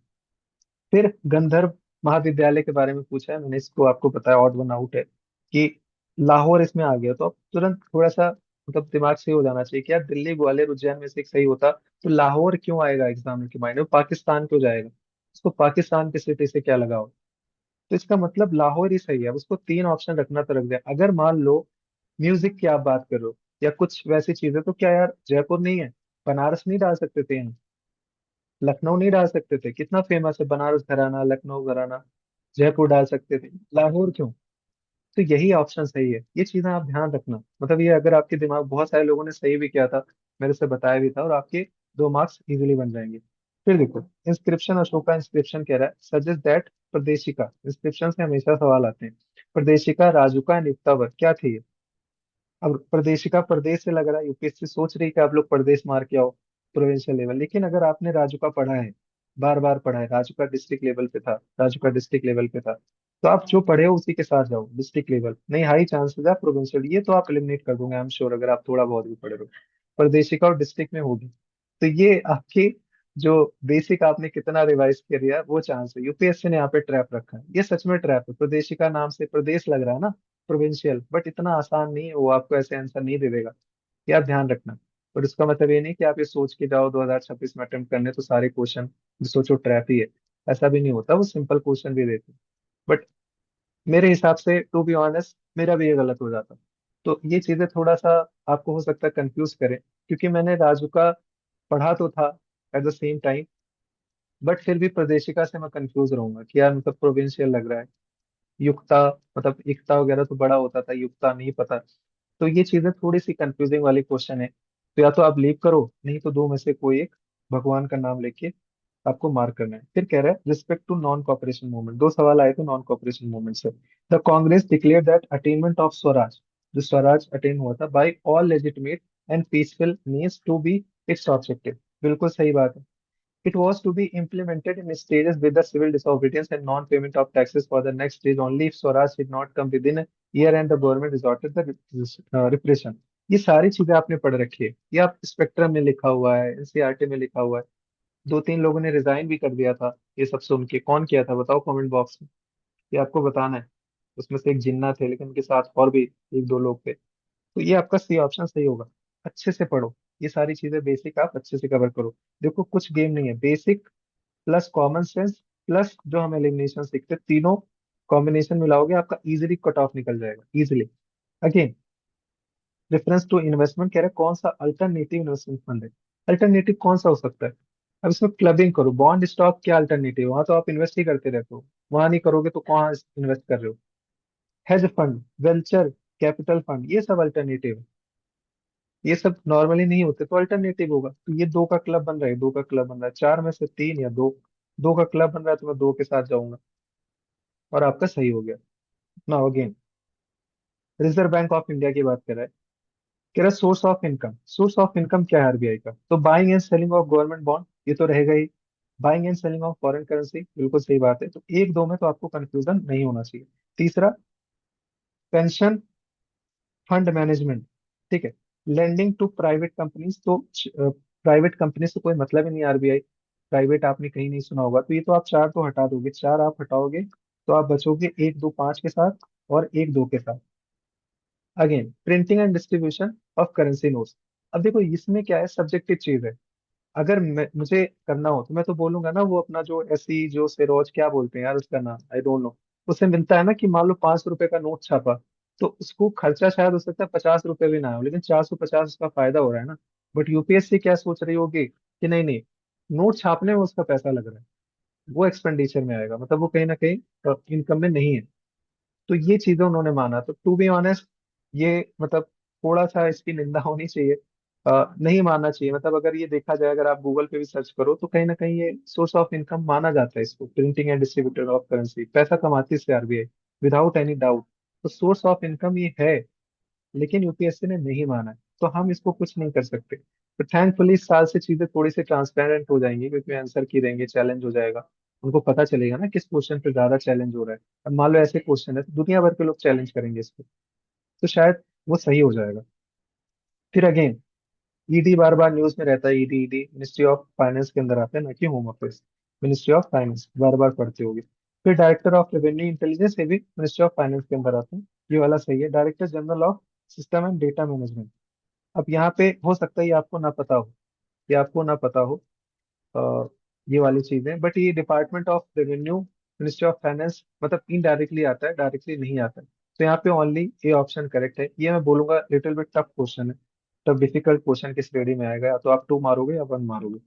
Speaker 1: फिर गंधर्व महाविद्यालय के बारे में पूछा है मैंने, इसको आपको बताया, ऑड वन आउट है कि लाहौर इसमें आ गया, तो अब तुरंत थोड़ा सा मतलब दिमाग से हो जाना चाहिए कि यार दिल्ली ग्वालियर उज्जैन में से एक सही होता, तो लाहौर क्यों आएगा एग्जाम के मायने में, पाकिस्तान क्यों जाएगा, उसको पाकिस्तान की सिटी से क्या लगाओ। तो इसका मतलब लाहौर ही सही है। अब उसको तीन ऑप्शन रखना तो रख दिया। अगर मान लो म्यूजिक की आप बात करो या कुछ वैसी चीजें, तो क्या यार जयपुर नहीं है, बनारस नहीं डाल सकते थे यहाँ, लखनऊ नहीं डाल सकते थे, कितना फेमस है बनारस घराना, लखनऊ घराना, जयपुर डाल सकते थे, लाहौर क्यों। तो यही ऑप्शन सही है। ये चीजें आप ध्यान रखना, मतलब ये अगर आपके दिमाग, बहुत सारे लोगों ने सही भी किया था, मेरे से बताया भी था, और आपके 2 मार्क्स इजीली बन जाएंगे। फिर देखो, इंस्क्रिप्शन, अशोका इंस्क्रिप्शन कह रहा है सजेस्ट दैट प्रदेशिका, इंस्क्रिप्शन से हमेशा सवाल आते हैं। प्रदेशिका राजुका एंड युक्तावर क्या थी ये? अब प्रदेशिका प्रदेश से लग रहा है यूपीएससी सोच रही है कि आप लोग प्रदेश मार के आओ प्रोविंशियल लेवल, लेकिन अगर आपने राजुका पढ़ा है, बार बार पढ़ा है, राजुका डिस्ट्रिक्ट लेवल पे था, राजुका डिस्ट्रिक्ट लेवल पे था, तो आप जो पढ़े हो उसी के साथ जाओ, डिस्ट्रिक्ट लेवल नहीं, हाई चांसेस है प्रोविंशियल, ये तो आप एलिमिनेट कर दोगे आई एम श्योर, अगर आप थोड़ा बहुत भी पढ़े हो। प्रदेशिका और डिस्ट्रिक्ट में होगी, तो ये आपकी जो बेसिक आपने कितना रिवाइज कर लिया वो चांस है। यूपीएससी ने यहाँ पे ट्रैप रखा है, ये सच में ट्रैप है। प्रदेशिका नाम से प्रदेश लग रहा है ना, प्रोविंशियल, बट इतना आसान नहीं है, वो आपको ऐसे आंसर नहीं दे देगा, ये आप ध्यान रखना। और इसका मतलब ये नहीं कि आप ये सोच के जाओ 2026 में अटेम्प्ट करने तो सारे क्वेश्चन सोचो ट्रैप ही है, ऐसा भी नहीं होता, वो सिंपल क्वेश्चन भी देते हैं। बट मेरे हिसाब से टू बी ऑनेस्ट मेरा भी ये गलत हो जाता। तो ये चीजें थोड़ा सा आपको हो सकता है कंफ्यूज करें, क्योंकि मैंने राजू का पढ़ा तो था at the same time, but फिर भी प्रदेशिका से मैं कंफ्यूज रहूंगा कि यार मतलब प्रोविंशियल लग रहा है। युक्ता, मतलब इक्ता वगैरह तो बड़ा होता था, युक्ता नहीं पता। तो ये चीजें थोड़ी सी कंफ्यूजिंग वाली क्वेश्चन है, तो या तो आप लीव करो, नहीं तो दो में से कोई एक भगवान का नाम लेके आपको मार्क करना है। फिर कह रहा है respect to non cooperation movement, दो सवाल आए थे नॉन कॉपरेशन मूवमेंट से। The Congress declare that attainment of swaraj, जो स्वराज अटेन हुआ था by all legitimate and peaceful means to be its objective, बिल्कुल सही बात है। It was to be implemented in stages with the civil disobedience and non-payment of taxes for the next stage only if Swaraj did not come within a year and the government resorted the repression। ये सारी चीजें आपने पढ़ रखी है, ये आप स्पेक्ट्रम में लिखा हुआ है, एनसीईआरटी में लिखा हुआ है। दो तीन लोगों ने रिजाइन भी कर दिया था ये सब सुन के, कौन किया था बताओ कमेंट बॉक्स में, ये आपको बताना है। उसमें से एक जिन्ना थे, लेकिन उनके साथ और भी एक दो लोग थे। तो ये आपका सी ऑप्शन सही होगा। अच्छे से पढ़ो, ये सारी चीजें बेसिक आप अच्छे से कवर करो। देखो कुछ गेम नहीं है, basic plus common sense plus जो हम एलिमिनेशन सीखते हैं, तीनों कॉम्बिनेशन मिलाओगे आपका इजीली कट ऑफ निकल जाएगा easily. Again, reference to investment कह रहे हैं कौन सा अल्टरनेटिव इन्वेस्टमेंट फंड है, अल्टरनेटिव कौन सा हो सकता है। अब इसमें क्लबिंग करो, बॉन्ड स्टॉक क्या अल्टरनेटिव, वहां तो आप इन्वेस्ट ही करते रहते हो, वहां नहीं करोगे तो कहाँ इन्वेस्ट कर रहे हो। Hedge fund, venture capital fund, ये सब अल्टरनेटिव है, ये सब नॉर्मली नहीं होते, तो अल्टरनेटिव होगा। तो ये दो का क्लब बन रहा है, दो का क्लब बन रहा है, चार में से तीन या दो, दो का क्लब बन रहा है, तो मैं दो के साथ जाऊंगा, और आपका सही हो गया। Now again, reserve bank of India की बात कर रहा है, कह रहा है source of income, source of income क्या है आरबीआई का, तो buying and selling of government bond, ये तो रहेगा ही। Buying and selling of foreign currency, बिल्कुल सही बात है, तो एक दो में तो आपको कंफ्यूजन नहीं होना चाहिए। तीसरा, पेंशन फंड मैनेजमेंट, ठीक है। लेंडिंग टू प्राइवेट कंपनीज, तो प्राइवेट कंपनी से कोई मतलब ही नहीं आरबीआई, प्राइवेट आपने कहीं नहीं सुना होगा, तो ये तो आप चार तो हटा दोगे, चार आप हटाओगे तो आप बचोगे एक दो पांच के साथ और एक दो के साथ। Again, printing and distribution of currency notes, अब देखो इसमें क्या है, सब्जेक्टिव चीज है, अगर मुझे करना हो तो मैं तो बोलूंगा ना, वो अपना जो एसी जो सिरोज क्या बोलते हैं यार उसका नाम, आई डोंट नो, उससे मिलता है ना कि मान लो 500 रुपए का नोट छापा, तो उसको खर्चा शायद हो सकता है 50 रुपए भी ना हो, लेकिन 450 उसका फायदा हो रहा है ना। बट यूपीएससी क्या सोच रही होगी कि नहीं नहीं, नोट छापने में उसका पैसा लग रहा है, वो एक्सपेंडिचर में आएगा, मतलब वो कहीं ना कहीं इनकम में नहीं है। तो ये चीजें उन्होंने माना, तो टू बी ऑनेस्ट ये मतलब थोड़ा सा इसकी निंदा होनी चाहिए। नहीं मानना चाहिए, मतलब अगर ये देखा जाए, अगर आप गूगल पे भी सर्च करो तो कहीं ना कहीं ये सोर्स ऑफ इनकम माना जाता है इसको, printing and distributor of currency, पैसा कमाती है इससे आरबीआई, विदाउट एनी डाउट। तो सोर्स ऑफ इनकम ये है, लेकिन यूपीएससी ने नहीं माना है, तो हम इसको कुछ नहीं कर सकते। तो थैंकफुली इस साल से चीजें थोड़ी सी ट्रांसपेरेंट हो जाएंगी, क्योंकि आंसर की देंगे, चैलेंज हो जाएगा, उनको पता चलेगा ना किस क्वेश्चन पे ज्यादा चैलेंज हो रहा है। अब मान लो ऐसे क्वेश्चन है तो दुनिया भर के लोग चैलेंज करेंगे इसको, तो शायद वो सही हो जाएगा। फिर अगेन, ईडी बार बार न्यूज में रहता है, ED ED ministry of finance के अंदर आता है ना कि home affairs, ministry of finance बार बार पढ़ते होगे। फिर डायरेक्टर ऑफ रेवेन्यू इंटेलिजेंस, ये भी मिनिस्ट्री ऑफ फाइनेंस के अंदर आता है, ये वाला सही है। Director general of system and data management, अब यहाँ पे हो सकता है ये आपको ना पता हो, ये आपको ना पता हो, अ, ये वाली चीजें, बट ये department of revenue ministry of finance, मतलब इनडायरेक्टली आता है, डायरेक्टली नहीं आता है। तो यहाँ पे ओनली ए ऑप्शन करेक्ट है। ये मैं बोलूंगा लिटिल बिट टफ क्वेश्चन है, टफ डिफिकल्ट क्वेश्चन किस रेडी में आएगा, या तो आप 2 मारोगे या 1 मारोगे।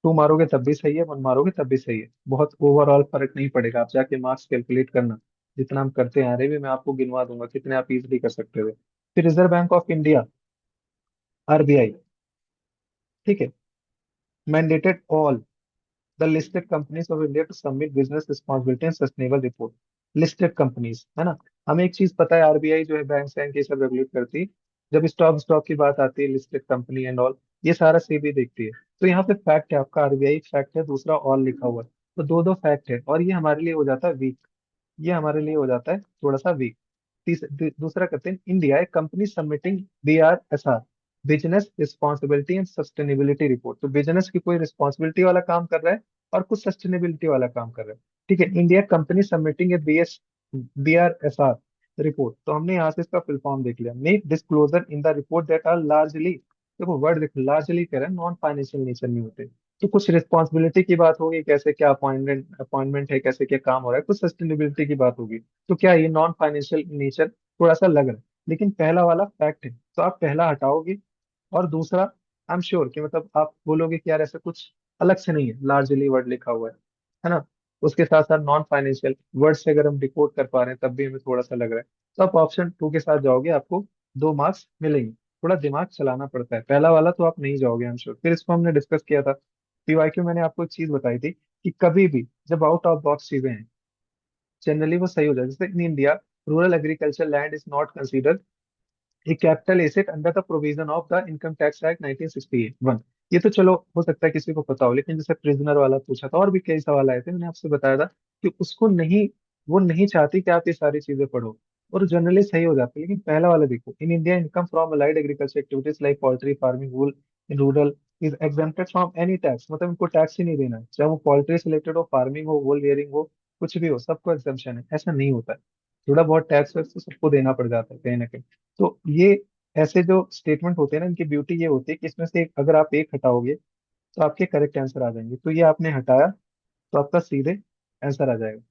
Speaker 1: 2 मारोगे तब भी सही है, 1 मारोगे तब भी सही है, बहुत ओवरऑल फर्क नहीं पड़ेगा। आप जाके मार्क्स कैलकुलेट करना, जितना हम करते हैं, अरे भी मैं आपको गिनवा दूंगा कितने आप इजिली कर सकते थे। फिर reserve bank of India, RBI, ठीक है, mandated all the listed companies of India to submit business responsibility and sustainable report. Listed companies है ना, हमें एक चीज पता है, आरबीआई जो है बैंक वैंक ये सब रेगुलेट करती है। जब स्टॉक स्टॉक की बात आती है, लिस्टेड कंपनी एंड ऑल, ये सारा सेबी देखती है। तो यहाँ पे फैक्ट है आपका, आरबीआई फैक्ट है, दूसरा ऑल लिखा हुआ है, तो दो दो फैक्ट है, और ये हमारे लिए हो जाता है वीक, ये हमारे लिए हो जाता है थोड़ा सा वीक। दूसरा करते हैं, India A company submitting BRSR, business responsibility and sustainability report, तो बिजनेस की कोई रिस्पॉन्सिबिलिटी वाला काम कर रहा है और कुछ सस्टेनेबिलिटी वाला काम कर रहा है। ठीक है, India company submitting a BRSR report, तो हमने यहाँ से इसका फुल फॉर्म देख लिया, make disclosure in the report that are largely, देखो वर्ड देखो, लार्जली कह रहे हैं, नॉन फाइनेंशियल नेचर में होते हैं। तो कुछ रिस्पॉन्सिबिलिटी की बात होगी, कैसे क्या अपॉइंटमेंट अपॉइंटमेंट है, कैसे क्या काम हो रहा है, कुछ सस्टेनेबिलिटी की बात होगी। तो क्या ये नॉन फाइनेंशियल नेचर थोड़ा सा लग रहा है, लेकिन पहला वाला फैक्ट है, तो आप पहला हटाओगे। और दूसरा, आई एम श्योर कि मतलब आप बोलोगे कि यार ऐसा कुछ अलग से नहीं है, लार्जली वर्ड लिखा हुआ है ना। उसके साथ साथ नॉन फाइनेंशियल वर्ड से अगर हम डिकोड कर पा रहे हैं तब भी हमें थोड़ा सा लग रहा है, तो आप ऑप्शन 2 के साथ जाओगे, आपको 2 मार्क्स मिलेंगे। थोड़ा दिमाग चलाना पड़ता है, पहला वाला तो आप नहीं जाओगे, आई एम श्योर। फिर इसको हमने डिस्कस किया था, पीवाईक्यू, मैंने आपको एक चीज बताई थी कि कभी भी जब आउट ऑफ बॉक्स चीजें हैं, जनरली वो सही हो जाए। जैसे in India, rural agriculture land is not considered A capital asset under the provision of the income tax act 1961। ये तो चलो हो सकता है किसी को पता हो, लेकिन जैसे प्रिजनर वाला पूछा था, और भी कई सवाल आए थे, मैंने आपसे बताया था कि उसको नहीं, वो नहीं चाहती कि आप ये सारी चीजें पढ़ो, और जनरली सही हो जाती है। लेकिन पहला वाला देखो, in India income from allied agriculture activities like poultry farming, wool in rural is exempted from any tax, मतलब इनको टैक्स ही नहीं देना है, चाहे वो पोल्ट्री से रिलेटेड हो, फार्मिंग हो, वूल वेयरिंग हो, कुछ भी हो, सबको एग्जेम्पशन है, ऐसा नहीं होता है। थोड़ा बहुत टैक्स वैक्स तो सबको देना पड़ जाता है कहीं ना कहीं। तो ये ऐसे जो स्टेटमेंट होते हैं ना, इनकी ब्यूटी ये होती है कि इसमें से अगर आप एक हटाओगे तो आपके करेक्ट आंसर आ जाएंगे, तो ये आपने हटाया, तो आपका सीधे आंसर आ जाएगा,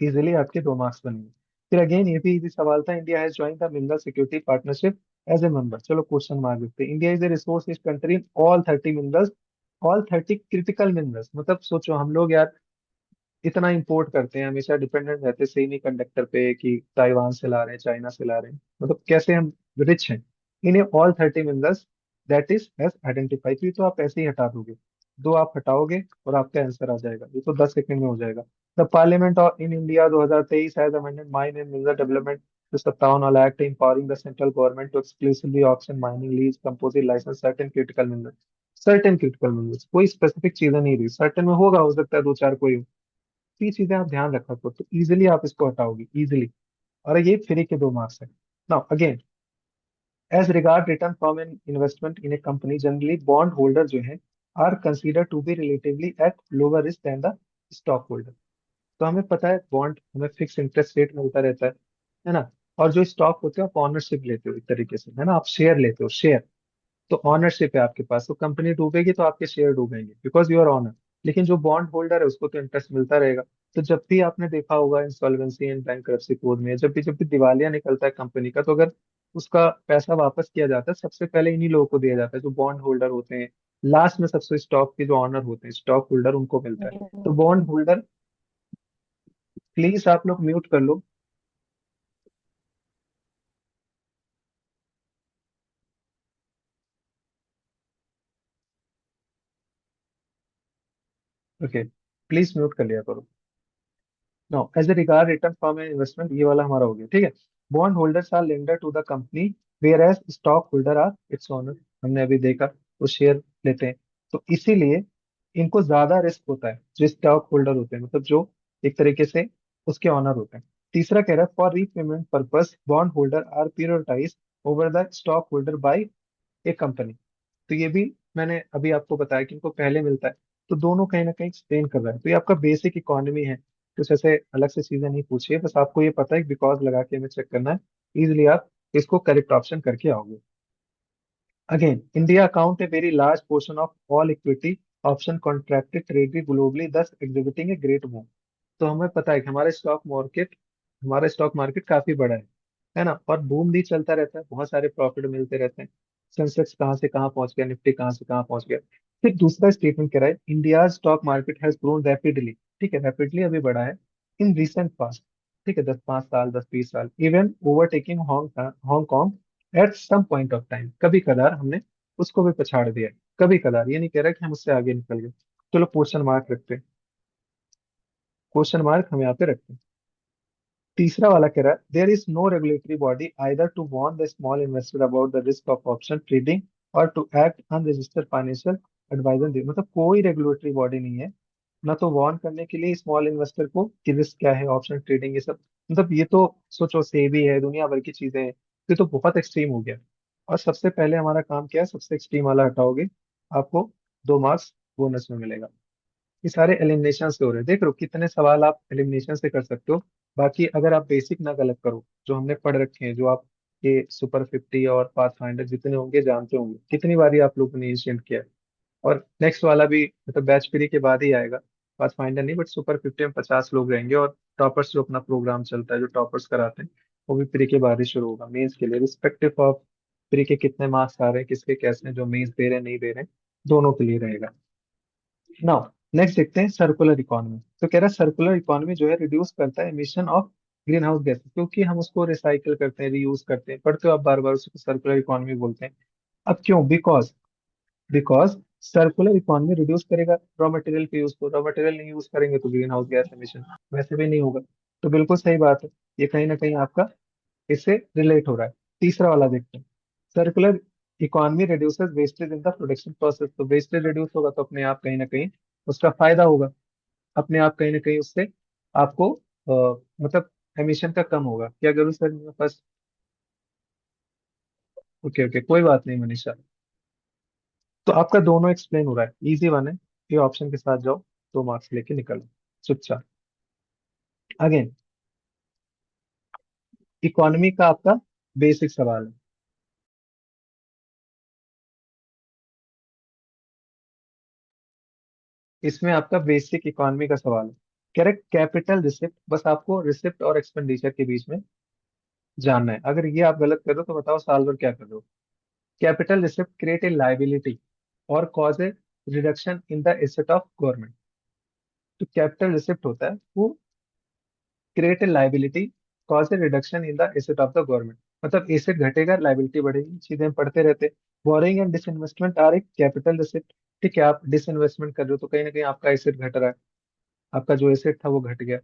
Speaker 1: इजिली आपके 2 मार्क्स बनेंगे। फिर अगेन ये भी इजी सवाल था, India has joined the mineral security partnership as a member, चलो क्वेश्चन मार्क देते हैं। India is a resource rich country in all 30 minerals, all 30 critical minerals, मतलब सोचो हम लोग यार इतना इंपोर्ट करते हैं, हमेशा डिपेंडेंट रहते हैं सेमी कंडक्टर पे, कि ताइवान से ला रहे हैं, चाइना से ला रहे हैं, मतलब कैसे हम रिच हैं। इन all 30 minerals that is has identify, तो आप ऐसे ही हटा दोगे, 2 आप हटाओगे और आपका आंसर आ जाएगा, ये तो 10 सेकंड में हो जाएगा। The parliament of in India 2023 has amended mine and mineral development to 57 वाला act empowering the central government to exclusively auction mining lease composite license certain critical minerals, कोई स्पेसिफिक चीजें नहीं रही, सर्टेन में होगा, हो सकता है दो चार कोई हो। तो ये चीजें आप ध्यान रखा करो, तो इजिली आप इसको हटाओगे इजिली, और ये फ्री के 2 मार्क्स है। Now again, as regard return from an investment in a company, generally bond holder जो है are consider to be relatively at lower risk than the stock holder. तो हमें पता है बॉन्ड हमें फिक्स इंटरेस्ट रेट मिलता रहता है ना। और जो स्टॉक होते हैं आप ऑनरशिप लेते हो एक तरीके से, है ना, आप शेयर लेते हो, शेयर। तो ऑनरशिप है आपके पास, तो कंपनी डूबेगी तो आपके शेयर डूबेंगे बिकॉज यू आर ऑनर। लेकिन जो बॉन्ड होल्डर है उसको तो इंटरेस्ट मिलता रहेगा। तो जब भी आपने देखा होगा इंसॉल्वेंसी एंड बैंक्रप्सी कोड में, जब भी दिवालिया निकलता है कंपनी का, तो अगर उसका पैसा वापस किया जाता है सबसे पहले इन्हीं लोगों को दिया जाता है जो बॉन्ड होल्डर होते हैं। लास्ट में सबसे स्टॉक के जो ऑनर होते हैं, स्टॉक होल्डर, उनको मिलता है। तो बॉन्ड होल्डर, प्लीज आप लोग म्यूट कर लो। ओके, प्लीज म्यूट कर लिया करो। No, as a regard return from an investment, ये वाला हमारा हो गया, ठीक है। Bond holders are lender to the company, whereas stock holder are its owner. हमने अभी देखा, वो शेयर लेते हैं। तो इसीलिए इनको ज्यादा रिस्क होता है जो स्टॉक होल्डर होते हैं, मतलब जो एक तरीके से उसके ऑनर होते हैं। तीसरा कह रहा है, for repayment purpose bond holder are prioritise over the stock holder by a company. तो ये भी मैंने अभी आपको बताया कि इनको पहले मिलता है। तो दोनों कहीं ना कहीं एक्सप्लेन कर रहा है। तो ये आपका बेसिक इकोनॉमी है, कुछ ऐसे अलग से चीजें नहीं पूछिए, बस आपको ये पता है बिकॉज लगा के हमें चेक करना है। इजिली आप इसको करेक्ट ऑप्शन करके आओगे। Again, India account a very large portion of all equity option contracted traded globally, thus exhibiting a great move. तो हमें पता है कि हमारा स्टॉक मार्केट काफी बड़ा है ना, और बूम भी चलता रहता है, बहुत सारे प्रॉफिट मिलते रहते हैं। सेंसेक्स कहाँ से कहाँ पहुंच गया, निफ्टी कहाँ से कहाँ पहुंच गया। फिर दूसरा स्टेटमेंट कह रहा है, India stock market has grown rapidly. ठीक है, रैपिडली अभी बढ़ा है इन रिसेंट पास्ट। ठीक है, 10 5 साल, 10 20 साल, even overtaking Hong Kong at some point of time. कभी कदार हमने उसको भी पछाड़ दिया है। कभी कदार, ये नहीं कह रहा कि हम उससे आगे निकल गए। चलो क्वेश्चन मार्क रखते हैं, क्वेश्चन मार्क हम यहाँ पे रखते हैं। तीसरा वाला कह रहा है, there is no regulatory body either to warn the small investor about the risk of option trading और to act unregistered financial advisor. मतलब कोई रेगुलेटरी बॉडी नहीं है ना तो वार्न करने के लिए स्मॉल इन्वेस्टर को कि रिस्क क्या है, ऑप्शन ट्रेडिंग, ये सब। मतलब ये तो सोचो, सेबी है, दुनिया भर की चीजें हैं, ये तो बहुत एक्सट्रीम हो गया। और सबसे पहले हमारा काम क्या है, सबसे एक्सट्रीम वाला हटाओगे, आपको 2 मार्क्स बोनस में मिलेगा। ये सारे एलिमिनेशन से हो रहे हैं, देख लो कितने सवाल आप एलिमिनेशन से कर सकते हो। बाकी अगर आप बेसिक ना गलत करो, जो हमने पढ़ रखे हैं, जो आप ये सुपर 50 और पाथ फाइंडर जितने होंगे जानते होंगे, कितनी बारी आप लोगों ने इंस्टेंट किया है। और नेक्स्ट वाला भी मतलब बैच फ्री के बाद ही आएगा, पाथ फाइंडर नहीं, बट सुपर 50 में 50 लोग रहेंगे। और टॉपर्स जो अपना प्रोग्राम चलता है, जो टॉपर्स कराते हैं, वो भी फ्री के बाद ही शुरू होगा मेंस के लिए, रिस्पेक्टिव ऑफ फ्री के कितने मार्क्स आ रहे हैं, किसके कैसे हैं, जो मेंस दे रहे हैं नहीं दे रहे हैं, दोनों के लिए रहेगा। नाउ नेक्स्ट देखते हैं सर्कुलर इकोनॉमी। तो कह रहा है सर्कुलर इकोनॉमी जो है रिड्यूस करता है emission of green house gas, क्योंकि हम उसको रिसाइकल करते हैं, रीयूज करते हैं, पढ़ते हो आप बार बार, उसको सर्कुलर इकोनॉमी बोलते हैं। अब क्यों? Because because circular economy reduce करेगा रॉ मटेरियल के यूज को। रॉ मटेरियल नहीं यूज करेंगे तो ग्रीन हाउस गैस एमिशन वैसे भी नहीं होगा। तो बिल्कुल सही बात है, ये कहीं ना कहीं आपका इससे रिलेट हो रहा है। तीसरा वाला देखते हैं, circular economy reduces wastage in the production process. तो वेस्टेज रिड्यूस होगा तो अपने आप कहीं ना कहीं उसका फायदा होगा, अपने आप कहीं ना कहीं उससे आपको मतलब एमिशन का कम होगा। क्या करूँ सर मेरे पास? ओके ओके, कोई बात नहीं मनीषा। तो आपका दोनों एक्सप्लेन हो रहा है, इजी वन है। ये ऑप्शन के साथ जाओ, 2 मार्क्स लेके निकलो चुपचाप। अगेन, इकोनॉमी का आपका बेसिक सवाल है। इसमें आपका बेसिक इकोनॉमी का सवाल है। करेक्ट कैपिटल रिसिप्ट, बस आपको रिसिप्ट और एक्सपेंडिचर के बीच में जानना है। अगर ये आप गलत कर दो तो बताओ साल भर क्या कर रहे हो। Capital receipt create a liability और cause a reduction in the asset of government. तो कैपिटल रिसिप्ट होता है वो create a liability, cause a reduction in the asset of the government. मतलब एसेट घटेगा, लाइबिलिटी बढ़ेगी, चीजें हम पढ़ते रहते। बोरिंग एंड डिसइन्वेस्टमेंट आर एक कैपिटल रिसिप्ट। ठीक है, आप डिसइन्वेस्टमेंट कर रहे हो तो कहीं ना कहीं आपका एसेट घट रहा है, आपका जो एसेट था वो घट गया,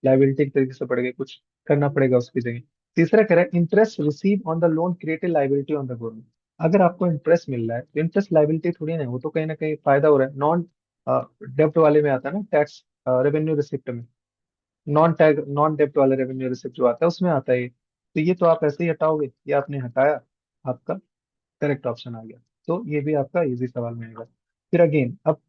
Speaker 1: लाइबिलिटी की तरीके से बढ़ गई, कुछ करना पड़ेगा उसकी जगह। तीसरा कह रहा है, interest receive on the loan create a liability on the government. अगर आपको इंटरेस्ट मिल रहा है तो इंटरेस्ट लाइबिलिटी थोड़ी ना है, वो तो कहीं ना कहीं फायदा हो रहा है। नॉन डेब्ट वाले में आता है ना, टैक्स रेवेन्यू रिसिप्ट में, नॉन डेब्ट वाला रेवेन्यू रिसिप्ट जो आता है उसमें आता है ये। तो ये तो आप ऐसे ही हटाओगे, ये आपने हटाया, आपका करेक्ट ऑप्शन आ गया। तो ये भी आपका इजी सवाल में आएगा। फिर अगेन, अब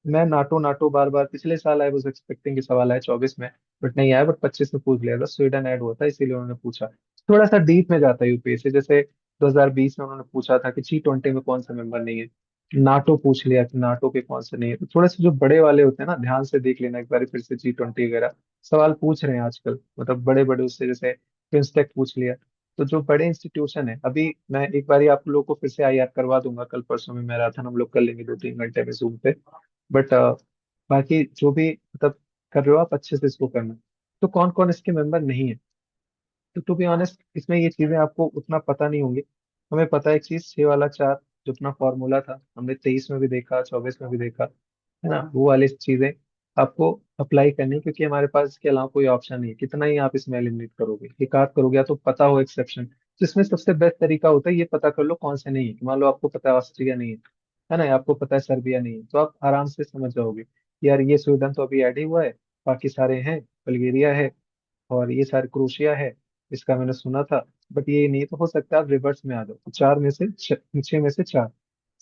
Speaker 1: मैं नाटो नाटो बार बार, पिछले साल आई वाज एक्सपेक्टिंग कि सवाल आए 24 में, बट नहीं आया, बट 25 में पूछ लिया था, स्वीडन ऐड हुआ था इसीलिए उन्होंने पूछा। थोड़ा सा डीप में जाता है यूपीएससी, जैसे 2020 में उन्होंने पूछा था कि G20 में कौन सा मेंबर नहीं है। नाटो पूछ लिया कि नाटो के कौन से नहीं है। तो थोड़े से जो बड़े वाले होते हैं ना, ध्यान से देख लेना एक बार फिर से, G20 वगैरह सवाल पूछ रहे हैं आजकल, मतलब बड़े बड़े उससे, जैसे फिंसटेक पूछ लिया। तो जो बड़े इंस्टीट्यूशन है, अभी मैं एक बार आप लोगों को फिर से IR करवा दूंगा, कल परसों में मैराथन हम लोग कर लेंगे 2-3 घंटे में जूम पे। बट बाकी जो भी मतलब कर रहे हो आप, अच्छे से इसको करना। तो कौन कौन इसके मेंबर नहीं है, तो टू बी ऑनेस्ट इसमें ये चीजें आपको उतना पता नहीं होंगी। हमें पता है एक चीज, 6 वाला 4 जो अपना फॉर्मूला था, हमने 23 में भी देखा, 24 में भी देखा, है ना, वो वाली चीजें आपको अप्लाई करनी है, क्योंकि हमारे पास इसके अलावा कोई ऑप्शन नहीं है। कितना ही आप इसमें एलिमिनेट करोगे, एक आध करोगे, या तो पता हो एक्सेप्शन। तो इसमें सबसे बेस्ट तरीका होता है ये पता कर लो कौन से नहीं है। मान लो आपको पता है ऑस्ट्रिया नहीं है ना, या आपको पता है सर्बिया नहीं है, तो आप आराम से समझ जाओगे यार ये स्वीडन तो अभी ऐड ही हुआ है, बाकी सारे हैं, बल्गेरिया है, और ये सारे क्रोशिया है, इसका मैंने सुना था, बट ये नहीं। तो हो सकता है आप रिवर्स में आ जाओ, तो 6 में से 4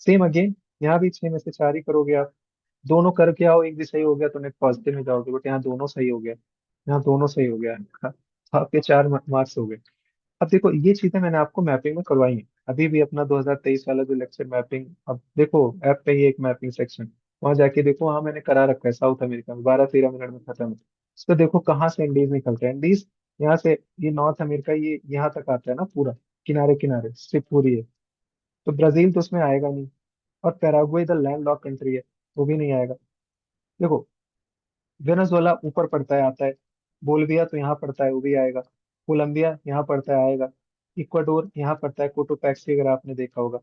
Speaker 1: सेम अगेन। यहाँ भी 6 में से 4 ही करोगे आप। दोनों करके आओ, एक भी सही हो गया तो नेट पॉजिटिव में जाओगे, बट यहाँ दोनों सही हो गया, यहाँ दोनों सही हो गया, हाँ, तो आपके 4 मार्क्स हो गए। अब देखो ये चीजें मैंने आपको मैपिंग में करवाई है। अभी भी अपना 2023 वाला जो लेक्चर मैपिंग, अब देखो ऐप पे ही एक मैपिंग सेक्शन, वहां जाके देखो, वहां मैंने करा रखा है साउथ अमेरिका में, 12-13 मिनट में खत्म है। इस पे देखो कहाँ से इंडीज निकलते हैं, इंडीज यहाँ से, ये नॉर्थ अमेरिका ये यहाँ तक आता है ना पूरा, किनारे किनारे स्ट्रिप पूरी है। तो ब्राजील तो उसमें आएगा नहीं, और पैराग्वे इधर लैंड लॉक कंट्री है, वो भी नहीं आएगा। देखो वेनेजुएला ऊपर पड़ता है, आता है। बोलिविया तो यहाँ पड़ता है, वो भी आएगा। कोलंबिया यहाँ पड़ता है, आएगा। इक्वाडोर यहाँ पड़ता है, कोटोपैक्सी अगर आपने देखा होगा।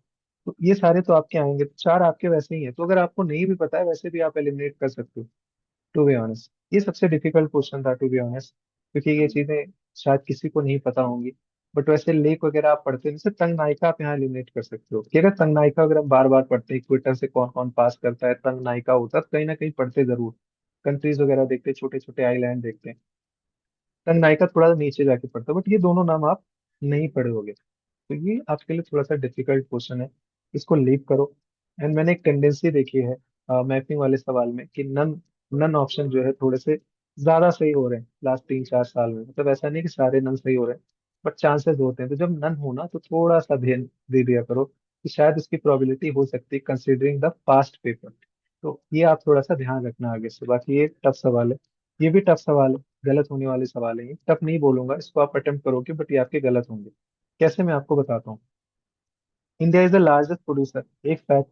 Speaker 1: तो ये सारे तो आपके आएंगे, तो 4 आपके वैसे ही हैं। तो अगर आपको नहीं भी पता है, वैसे भी आप एलिमिनेट कर सकते हो। टू बी ऑनेस्ट ये सबसे डिफिकल्ट क्वेश्चन था, टू बी ऑनेस्ट, क्योंकि ये चीजें शायद किसी को नहीं पता होंगी। बट वैसे लेख वगैरह आप पढ़ते हैं, जैसे तंग नायिका आप यहाँ एलिमिनेट कर सकते हो, कि अगर तंग नायिका अगर हम बार बार पढ़ते हैं, इक्वेटर से कौन कौन पास करता है, तंग नायिका होता है, तो कहीं ना कहीं पढ़ते जरूर। कंट्रीज वगैरह देखते हैं, छोटे छोटे आइलैंड देखते हैं। तंग नायिका थोड़ा सा नीचे जाके पढ़ता है, बट ये दोनों नाम आप नहीं पढ़े होगे। तो ये आपके लिए थोड़ा सा डिफिकल्ट क्वेश्चन है, इसको लीव करो। एंड मैंने एक टेंडेंसी देखी है मैपिंग वाले सवाल में, कि नन नन ऑप्शन जो है थोड़े से ज्यादा सही हो रहे हैं लास्ट 3-4 साल में। मतलब ऐसा नहीं कि सारे नन सही हो रहे हैं, बट चांसेस होते हैं। तो जब नन हो ना, तो थोड़ा सा ध्यान दे दिया करो कि शायद उसकी प्रोबेबिलिटी हो सकती है, कंसिडरिंग द पास्ट पेपर। तो ये आप थोड़ा सा ध्यान रखना आगे से। बाकी ये टफ सवाल है, ये भी टफ सवाल है, गलत होने वाले सवाल है। ये टफ नहीं बोलूंगा, इसको आप अटेम्प्ट करोगे, बट ये आपके गलत होंगे। कैसे, मैं आपको बताता हूँ। India is the largest producer, एक फैक्ट,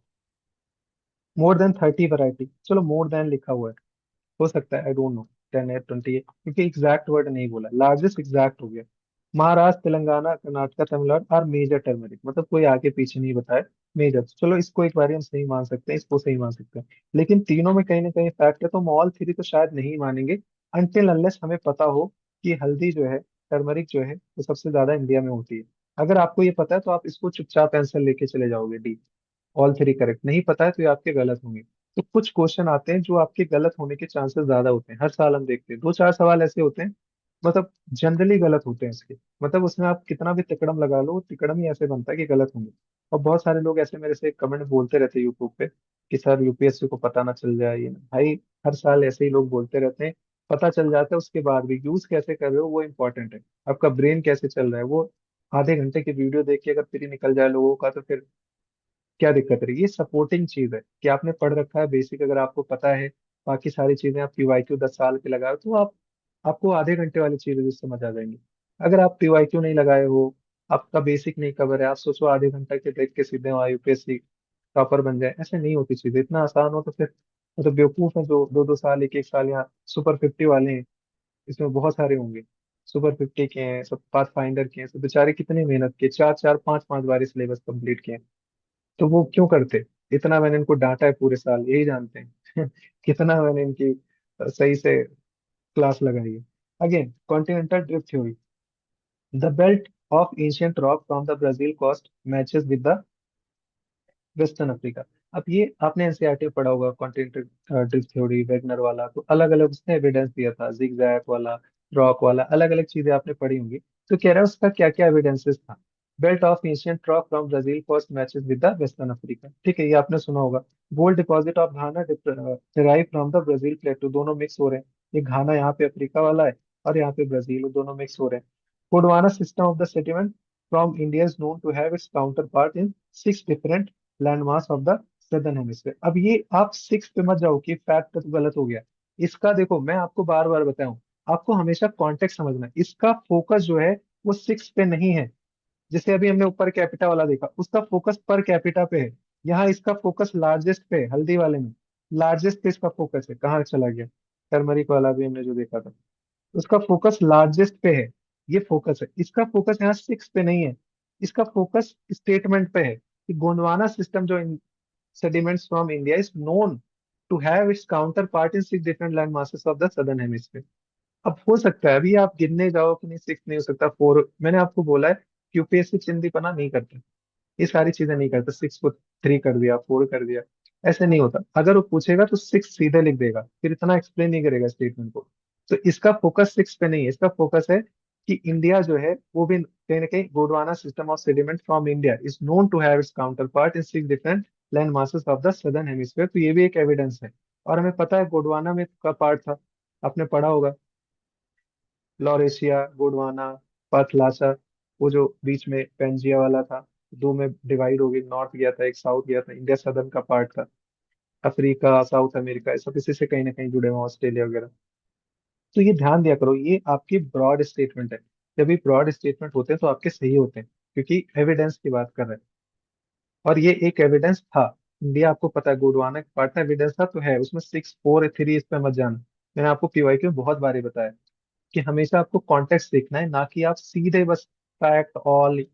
Speaker 1: मोर देन 30 वैरायटी, चलो मोर देन लिखा हुआ है, हो सकता है, आई डोंट नो 10 है, 20 है, क्योंकि एग्जैक्ट वर्ड नहीं बोला, लार्जेस्ट एग्जैक्ट हो गया। महाराष्ट्र, तेलंगाना, कर्नाटका, तमिलनाडु और मेजर टर्मरिक, मतलब कोई आगे पीछे नहीं बताया। मेजर, चलो इसको एक बार हम सही मान सकते हैं, इसको सही मान सकते हैं। लेकिन तीनों में कहीं ना कहीं फैक्ट है, तो हम ऑल थ्री तो शायद नहीं मानेंगे, अनटिल अनलेस हमें पता हो कि हल्दी जो है, टर्मरिक जो है, वो सबसे ज्यादा इंडिया में होती है। अगर आपको ये पता है, तो आप इसको चुपचाप आंसर लेके चले जाओगे, डी। All three correct. नहीं पता है तो ये आपके गलत होंगे। तो कुछ क्वेश्चन आते हैं जो आपके गलत होने के चांसेस ज्यादा होते हैं, हर साल हम देखते हैं 2-4 सवाल ऐसे होते हैं, मतलब जनरली गलत होते हैं इसके। मतलब उसमें आप कितना भी तिकड़म लगा लो, तिकड़म ही ऐसे बनता है कि गलत होंगे। और बहुत सारे लोग ऐसे मेरे से कमेंट बोलते रहते हैं यूट्यूब पे, कि सर यूपीएससी को पता ना चल जाए, ये भाई हर साल ऐसे ही लोग बोलते रहते हैं। पता चल जाता है, उसके बाद भी यूज कैसे कर रहे हो वो इंपॉर्टेंट है। आपका ब्रेन कैसे चल रहा है वो, आधे घंटे की वीडियो देख के अगर फ्री निकल जाए लोगों का, तो फिर क्या दिक्कत है। ये सपोर्टिंग चीज है कि आपने पढ़ रखा है बेसिक, अगर आपको पता है, बाकी सारी चीजें आप पीवाईक्यू 10 साल के लगाए हो, तो आप आपको आधे घंटे वाली चीजें भी समझ आ जाएंगी। अगर आप पीवाईक्यू नहीं लगाए हो, आपका बेसिक नहीं कवर है, आप सोचो आधे घंटे के देख के सीधे वहाँ यूपीएससी टॉपर बन जाए, ऐसे नहीं होती चीजें। इतना आसान हो तो फिर मतलब बेवकूफ है जो 2-2 साल, एक एक साल यहाँ सुपर 50 वाले हैं, इसमें बहुत सारे होंगे। सुपर 50 के हैं सब, पाथ फाइंडर के हैं सब, बेचारे कितनी मेहनत के 4-4 5-5 बार सिलेबस कंप्लीट किए, तो वो क्यों करते। इतना मैंने इनको डांटा है पूरे साल, यही जानते हैं कितना मैंने इनकी सही से क्लास लगाई है। Again continental drift theory, the belt of ancient rock from the Brazil coast matches with the western Africa. अब ये आपने एनसीईआरटी में पढ़ा होगा, कॉन्टिनेंटल ड्रिफ्ट थ्योरी, वेगनर वाला, तो अलग अलग उसने एविडेंस दिया था, जिगजैग वाला, रॉक वाला, अलग अलग चीजें आपने पढ़ी होंगी। तो कह रहा है उसका क्या क्या एविडेंसेस था। Belt of ancient rock from Brazil coast matches with the western Africa, ठीक है, ये आपने सुना होगा। Gold deposit of Ghana derive from the Brazil plateau, दोनों मिक्स हो रहे हैं। ये घाना यहाँ पे अफ्रीका वाला है, और यहाँ पे ब्राजील, दोनों मिक्स हो रहे हैं। Gondwana system of the sediment from India is known to have its counterpart in six different landmass of the southern hemisphere। अब ये आप सिक्स पे मत जाओ कि फैक्ट तो गलत हो गया। इसका देखो, मैं आपको बार बार बताऊं, आपको हमेशा कॉन्टेक्स्ट समझना है। इसका फोकस जो है वो सिक्स पे नहीं है। जैसे अभी हमने ऊपर कैपिटा वाला देखा, उसका फोकस पर कैपिटा पे है। यहाँ इसका फोकस लार्जेस्ट पे है, हल्दी वाले में लार्जेस्ट पे इसका फोकस है। कहाँ चला गया? टर्मरिक वाला भी हमने जो देखा था, उसका फोकस लार्जेस्ट पे है। ये फोकस है, इसका फोकस यहाँ सिक्स पे नहीं है। इसका फोकस स्टेटमेंट पे है कि गोंडवाना सिस्टम जो sediments from India is known to have its counterpart in six different land masses of the southern hemisphere. अब हो सकता है अभी आप गिनने जाओ कि नहीं, सिक्स नहीं हो सकता, फोर। मैंने आपको बोला है कि यूपीएससी चिंदीपना नहीं करते, ये सारी चीजें नहीं करता। सिक्स को थ्री कर दिया, फोर कर दिया, ऐसे नहीं होता। अगर वो पूछेगा तो सिक्स सीधे लिख देगा, फिर इतना एक्सप्लेन नहीं करेगा स्टेटमेंट को। तो इसका फोकस सिक्स पे नहीं है, इसका फोकस है कि इंडिया जो है वो भी कहीं ना कहीं Gondwana system of sediment from India is known to have its counterpart in six different land masses of the southern hemisphere. तो ये भी एक एविडेंस है। और हमें पता है गोंडवाना में का पार्ट था, आपने पढ़ा होगा, लॉरेशिया, गोंडवाना, पर्थ लासा, वो जो बीच में पेंजिया वाला था, दो में डिवाइड हो गई, नॉर्थ गया था, एक साउथ गया था, इंडिया सदर्न का पार्ट था। अफ्रीका, साउथ अमेरिका, ये सब इसी से कहीं ना कहीं जुड़े हुए हैं, ऑस्ट्रेलिया वगैरह। तो ये ध्यान दिया करो, ये आपकी ब्रॉड स्टेटमेंट है। जब भी ब्रॉड स्टेटमेंट होते हैं तो आपके सही होते हैं, क्योंकि एविडेंस की बात कर रहे हैं। और ये एक एविडेंस था। इंडिया आपको पता है गोंडवाना का पार्ट था, एविडेंस था तो है उसमें। सिक्स फोर थ्री इस पे मत जाना। मैंने आपको पीवाईक्यू में बहुत बार बताया कि हमेशा आपको कॉन्टेक्स्ट देखना है, ना कि आप सीधे बस फैक्ट ऑल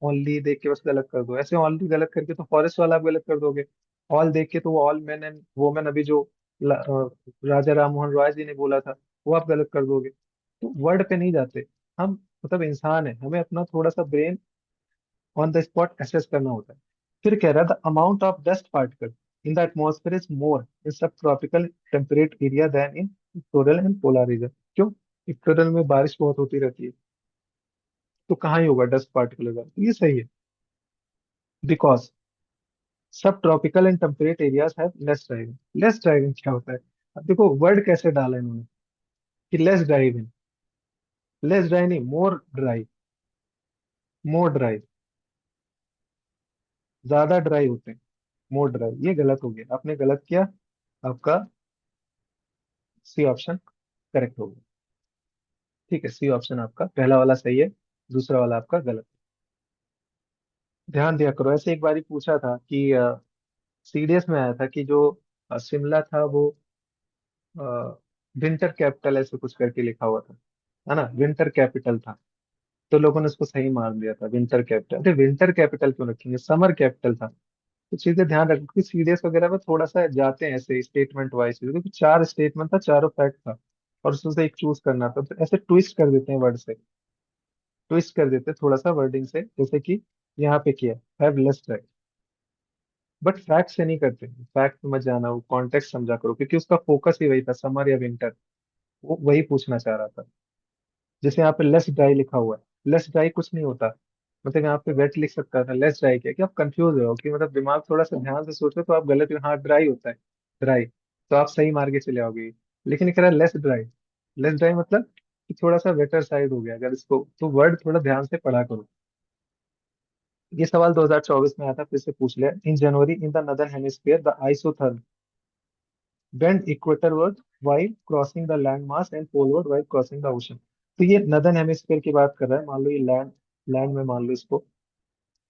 Speaker 1: ओनली देख के बस गलत कर दो। ऐसे ऑनली गलत करके तो फॉरेस्ट वाला आप गलत कर दोगे। ऑल देख के तो वो ऑल मैन एंड वुमेन, अभी जो राजा राम मोहन रॉय जी ने बोला था, वो आप गलत कर दोगे। तो वर्ड पे नहीं जाते हम, मतलब इंसान है, हमें अपना थोड़ा सा brain on the spot assess करना होता है। फिर कह रहा है the amount of dust particle in the atmosphere is more in subtropical temperate area than in equatorial and polar region. क्यों? इक्वेटोरियल में बारिश बहुत होती रहती है, तो कहाँ ही होगा डस्ट पार्टिकल होगा। तो ये सही है, बिकॉज सब tropical and temperate areas have less driving. Less driving क्या होता है? अब देखो वर्ड कैसे डाला इन्होंने कि लेस ड्राइविंग। लेस ड्राई नहीं, मोर ड्राई। मोर ड्राई, ज्यादा ड्राई होते हैं, मोर ड्राई। ये गलत हो गया, आपने गलत किया। आपका सी ऑप्शन करेक्ट हो गया। ठीक है, सी ऑप्शन आपका पहला वाला सही है, दूसरा वाला आपका गलत। ध्यान दिया करो। ऐसे एक बार पूछा था कि सीडीएस में आया था कि जो शिमला था वो विंटर कैपिटल ऐसे कुछ करके लिखा हुआ था, है ना, विंटर कैपिटल था। तो लोगों ने उसको सही मान दिया था, विंटर कैपिटल। अरे विंटर कैपिटल क्यों रखेंगे, समर कैपिटल था। तो चीजें ध्यान रखो कि सीडीएस वगैरह में थोड़ा सा जाते हैं ऐसे स्टेटमेंट वाइज, क्योंकि चार स्टेटमेंट था, चारों फैक्ट था, और उसमें से एक चूज करना था। तो ऐसे ट्विस्ट कर देते हैं वर्ड से, ट्विस्ट कर देते हैं थोड़ा सा वर्डिंग से, जैसे कि यहाँ पे किया हैव लेस, बट फैक्ट से नहीं करते। फैक्ट मत जाना, वो कॉन्टेक्स्ट समझा करो, क्योंकि उसका फोकस ही वही था, समर या विंटर, वो वही पूछना चाह रहा था। जैसे यहाँ पे लेस ड्राई लिखा हुआ है, लेस ड्राई कुछ नहीं होता। मतलब यहाँ पे वेट लिख सकता था, लेस ड्राई क्या, कि आप कंफ्यूज हो कि मतलब दिमाग थोड़ा सा ध्यान से सोचो तो आप गलत हो। हाँ ड्राई होता है, ड्राई, तो आप सही मार्ग के चले आओगे। लेकिन ये कह रहा है लेस ड्राई। लेस ड्राई मतलब कि थोड़ा सा वेटर साइड हो गया। अगर इसको तो वर्ड थोड़ा ध्यान से पढ़ा करो। ये सवाल 2024 में आया था, फिर से पूछ लिया। In January in the northern hemisphere the isotherm bend equatorward while crossing the land mass and poleward while crossing the ocean। तो ये नदर्न हेमिस्फीयर की बात कर रहा है। मान लो ये लैंड, लैंड में मान लो इसको,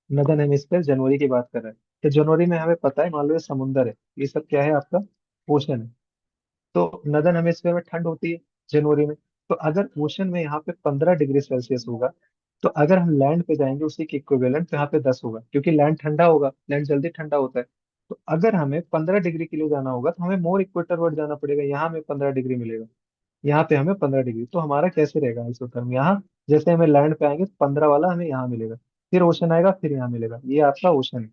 Speaker 1: नदर्न हेमिस्फीयर जनवरी की बात कर रहा है। तो जनवरी में हमें पता है, मान लो ये समुंदर है, ये सब क्या है आपका, ओशन है। तो नदर्न हेमिस्फीयर में ठंड होती है जनवरी में। तो अगर ओशन में यहाँ पे 15 डिग्री सेल्सियस होगा, तो अगर हम लैंड पे जाएंगे उसी के इक्विवेलेंट, तो यहाँ पे 10 होगा, क्योंकि लैंड ठंडा होगा, लैंड जल्दी ठंडा होता है। तो अगर हमें 15 डिग्री के लिए जाना होगा तो हमें मोर इक्वेटर वर्ड जाना पड़ेगा, यहाँ हमें 15 डिग्री मिलेगा, यहाँ पे हमें 15 डिग्री। तो हमारा कैसे रहेगा आइसोथर्म, यहाँ जैसे हमें लैंड पे आएंगे तो 15 वाला हमें यहाँ मिलेगा, फिर ओशन आएगा, फिर यहाँ मिलेगा, ये आपका ओशन है।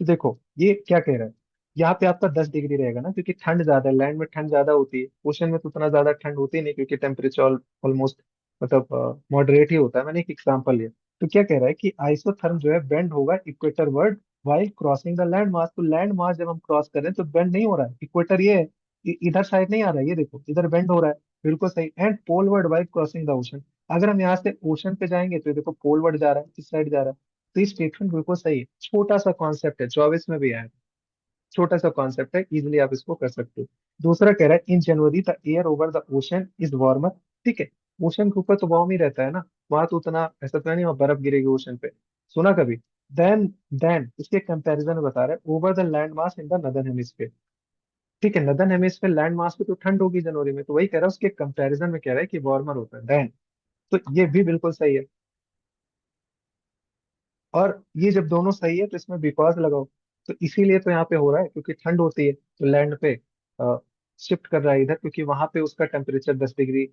Speaker 1: तो देखो ये क्या कह रहा है, यहाँ पे आपका 10 डिग्री रहेगा ना, क्योंकि ठंड ज्यादा है, लैंड में ठंड ज्यादा होती है, ओशन में तो उतना ज्यादा ठंड होती नहीं, क्योंकि टेम्परेचर ऑलमोस्ट मतलब मॉडरेट ही होता है। मैंने एक एग्जांपल लिया। तो क्या कह रहा है कि आइसोथर्म जो है बेंड होगा equator word while crossing the land mass. तो लैंड मास जब हम क्रॉस कर रहे हैं तो बेंड नहीं हो रहा है, इक्वेटर ये है, इधर साइड नहीं आ रहा है, ये देखो इधर बेंड हो रहा है, बिल्कुल सही। And poleward while crossing the ocean, अगर हम यहाँ से ओशन पे जाएंगे तो ये देखो पोलवर्ड जा रहा है, इस साइड जा रहा है। तो ये स्टेटमेंट बिल्कुल सही है, छोटा सा कॉन्सेप्ट है, 24 में भी आया है। छोटा सा कॉन्सेप्ट है, इजिली आप इसको कर सकते हो। दूसरा कह रहा है in January the air over the ocean is warmer. ठीक है, ओशन के ऊपर तो वार्म ही रहता है ना, वहां तो उतना ऐसा तो नहीं वहाँ बर्फ गिरेगी ओशन पे, सुना कभी? देन देन इसके कंपैरिजन में बता रहा है over the land mass in the northern hemisphere. ठीक है, नदर्न हेमिस्फीयर लैंड मास पे तो ठंड होगी जनवरी में, तो वही कह रहा है उसके कंपैरिजन में कह रहा है कि वार्मर होता है देन। तो ये भी बिल्कुल सही है। और ये जब दोनों सही है तो इसमें बिकॉज लगाओ। तो इसीलिए तो यहाँ पे हो रहा है क्योंकि ठंड होती है तो लैंड पे शिफ्ट कर रहा है इधर, क्योंकि वहां पे उसका टेम्परेचर 10 डिग्री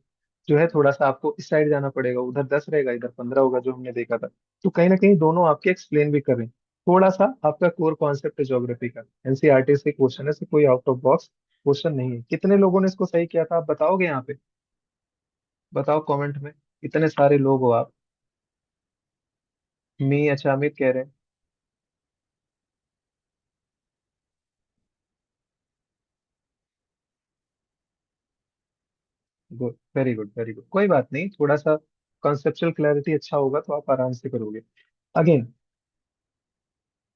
Speaker 1: जो है, थोड़ा सा आपको इस साइड जाना पड़ेगा, उधर 10 रहेगा इधर 15 होगा जो हमने देखा था। तो कहीं ना कहीं दोनों आपके एक्सप्लेन भी कर रहे हैं। थोड़ा सा आपका कोर कॉन्सेप्ट है ज्योग्राफी का, एनसीईआरटी से क्वेश्चन है, से कोई आउट ऑफ बॉक्स क्वेश्चन नहीं है। कितने लोगों ने इसको सही किया था आप बताओगे यहाँ पे? बताओ कमेंट में, इतने सारे लोग हो आप। मी अच्छा अमित कह रहे हैं। Good, very good very good, कोई बात नहीं, थोड़ा सा कॉन्सेप्चुअल क्लैरिटी अच्छा होगा तो आप आराम से करोगे। अगेन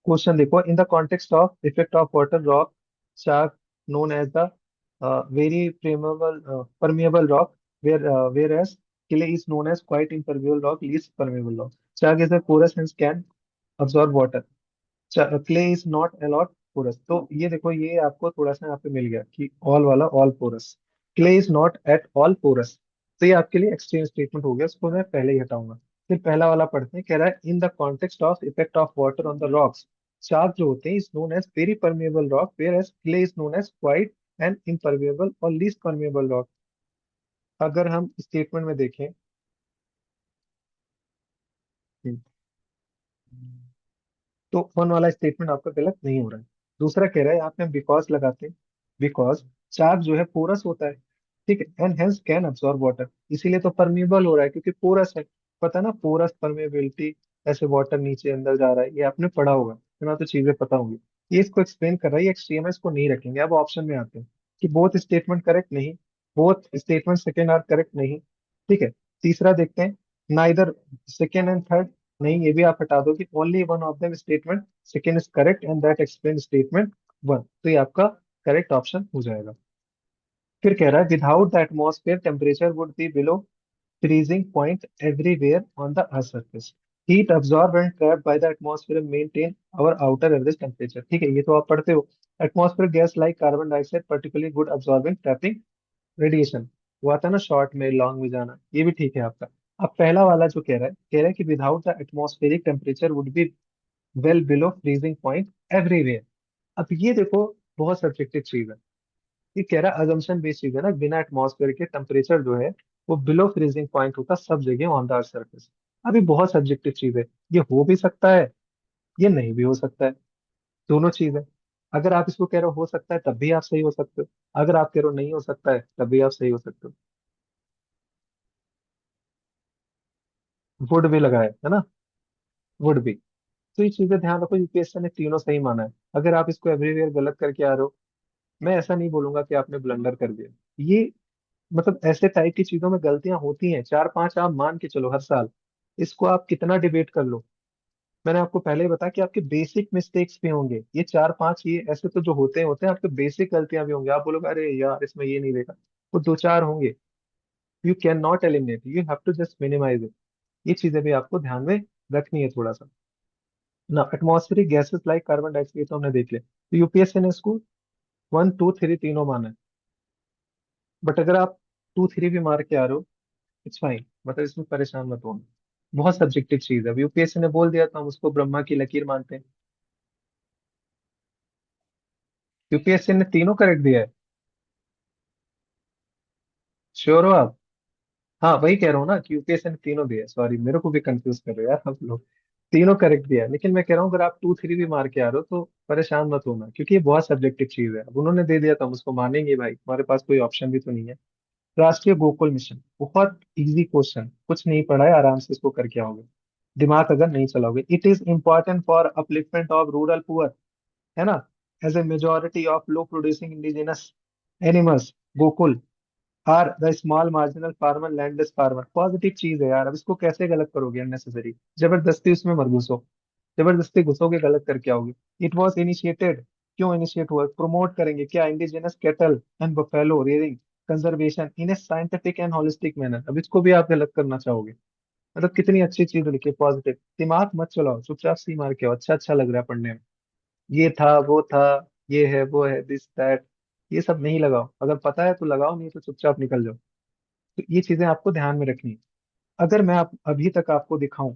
Speaker 1: क्वेश्चन देखो, in the context of effect of water rock shale known as the very permeable rock, whereas clay is known as quite impermeable rock, least permeable rock. Chalk is a porous and can absorb water. Clay is not a lot porous. तो ये देखो, ये आपको थोड़ा सा यहाँ पे मिल गया कि ऑल वाला all porous, clay is not at all porous. तो ये आपके लिए एक्सचेंज स्टेटमेंट हो गया, उसको मैं पहले ही हटाऊंगा। फिर पहला वाला पढ़ते हैं, कह रहा है in the context of effect of water on the rocks, shale जो होते हैं is known as very permeable rock, whereas clay is known as quite and impermeable और लीस्ट परमेबल रॉक। अगर हम स्टेटमेंट में देखें, तो वन वाला स्टेटमेंट आपका गलत नहीं हो रहा है। दूसरा कह रहा है यहाँ पे हम बिकॉज लगाते हैं, बिकॉज चार्ज जो है पोरस होता है, ठीक है, and hence can absorb water, इसीलिए तो परमेबल हो रहा है क्योंकि पोरस है। पता ना पोरस परमेबिलिटी, ऐसे वाटर नीचे अंदर जा रहा है, ये आपने पढ़ा होगा, इतना तो चीजें पता होंगी। ये इसको एक्सप्लेन कर रहा है, ये एक्सट्रीमस को नहीं रखेंगे। अब ऑप्शन में आते हैं कि बोथ स्टेटमेंट करेक्ट नहीं, both statement second are correct नहीं। ठीक है, तीसरा देखते हैं, नाइदर सेकेंड एंड थर्ड नहीं, ये भी आप हटा दो कि only one of them statement second is correct and that explain statement one, तो ये आपका करेक्ट ऑप्शन हो जाएगा। फिर कह रहा है without the atmosphere temperature would be below freezing point everywhere on the earth's surface. Heat absorbed and trapped by the atmosphere maintain our outer average temperature. ठीक है, ये तो आप पढ़ते हो। Atmosphere gas like carbon dioxide particularly good absorbing trapping radiation. वो आता है ना शॉर्ट में लॉन्ग में जाना, ये भी ठीक है आपका। अब पहला वाला जो कह रहा है कि without the atmospheric temperature would be well below freezing point everywhere. अब ये देखो, बहुत सब्जेक्टिव चीज है। ये कह रहा है अजम्पशन बेस्ड चीज है ना, बिना एटमॉस्फेयर के टेम्परेचर जो है वो बिलो फ्रीजिंग पॉइंट होता है सब जगह ऑन द अर्थ सर्फेस। अभी बहुत सब्जेक्टिव चीज है, ये हो भी सकता है, ये नहीं भी हो सकता है, दोनों चीज है। अगर आप इसको कह रहे हो सकता है तब भी आप सही हो सकते हो, अगर आप कह रहे हो नहीं हो सकता है तब भी आप सही हो सकते हो। वुड भी लगाए है ना, वुड भी। तो ये चीजें ध्यान रखो, यूपीएससी ने तीनों सही माना है। अगर आप इसको एवरीवेयर गलत करके आ रहे हो, मैं ऐसा नहीं बोलूंगा कि आपने ब्लंडर कर दिया। ये मतलब ऐसे टाइप की चीजों में गलतियां होती हैं, चार पांच आप मान के चलो हर साल, इसको आप कितना डिबेट कर लो। मैंने आपको पहले ही बताया कि आपके बेसिक मिस्टेक्स भी होंगे, ये चार पांच ये ऐसे तो जो होते हैं होते हैं, आपके बेसिक गलतियां भी होंगी, आप बोलोगे अरे यार इसमें ये नहीं देखा, वो दो चार होंगे। You can not eliminate, you have to just minimise it. ये चीजें भी आपको ध्यान में रखनी है थोड़ा सा ना। Atmospheric gases like carbon dioxide तो हमने देख लिया, तो यूपीएससी ने इसको वन टू थ्री तीनों माना है। बट अगर आप टू थ्री भी मार के आ रहे हो, इट्स फाइन, मतलब इसमें परेशान मत होना। बहुत सब्जेक्टिव चीज है, यूपीएससी ने बोल दिया तो हम उसको ब्रह्मा की लकीर मानते हैं। यूपीएससी ने तीनों करेक्ट दिया है, श्योर हो आप? हाँ वही कह रहा हूँ ना कि यूपीएससी ने तीनों दिया है, सॉरी मेरे को भी कंफ्यूज कर रहे हो यार आप लोग। तीनों करेक्ट दिया है, लेकिन मैं कह रहा हूँ अगर आप टू थ्री भी मार के आ रहे हो तो परेशान मत होना, क्योंकि ये बहुत सब्जेक्टिव चीज है। अब उन्होंने दे दिया तो हम उसको मानेंगे भाई, हमारे पास कोई ऑप्शन भी तो नहीं है। राष्ट्रीय गोकुल मिशन, बहुत इजी क्वेश्चन, कुछ नहीं पढ़ा है, आराम से इसको करके आओगे, दिमाग अगर नहीं चलाओगे। It is important for upliftment of rural poor, है ना, as a majority of low producing indigenous animals, Gokul are the small marginal farmer landless farmer, positive चीज है यार, अब इसको कैसे गलत करोगे अननेसेसरी, जबरदस्ती उसमें मत घुसो। जबरदस्ती घुसोगे गलत करके आओगे। इट वॉज इनिशिएटेड, क्यों इनिशिएट हुआ, प्रमोट करेंगे क्या, indigenous cattle and buffalo rearing conservation in A scientific and holistic manner, अब इसको भी आप गलत करना चाहोगे। मतलब कितनी अच्छी चीज लिखी पॉजिटिव, दिमाग मत चलाओ, चुपचाप सी मार के आओ, अच्छा अच्छा लग रहा है पढ़ने में। ये था वो था, ये है वो है, दिस दैट, ये सब नहीं लगाओ, अगर पता है तो लगाओ, नहीं तो चुपचाप निकल जाओ। तो ये चीजें आपको ध्यान में रखनी है। अगर मैं आप अभी तक आपको दिखाऊं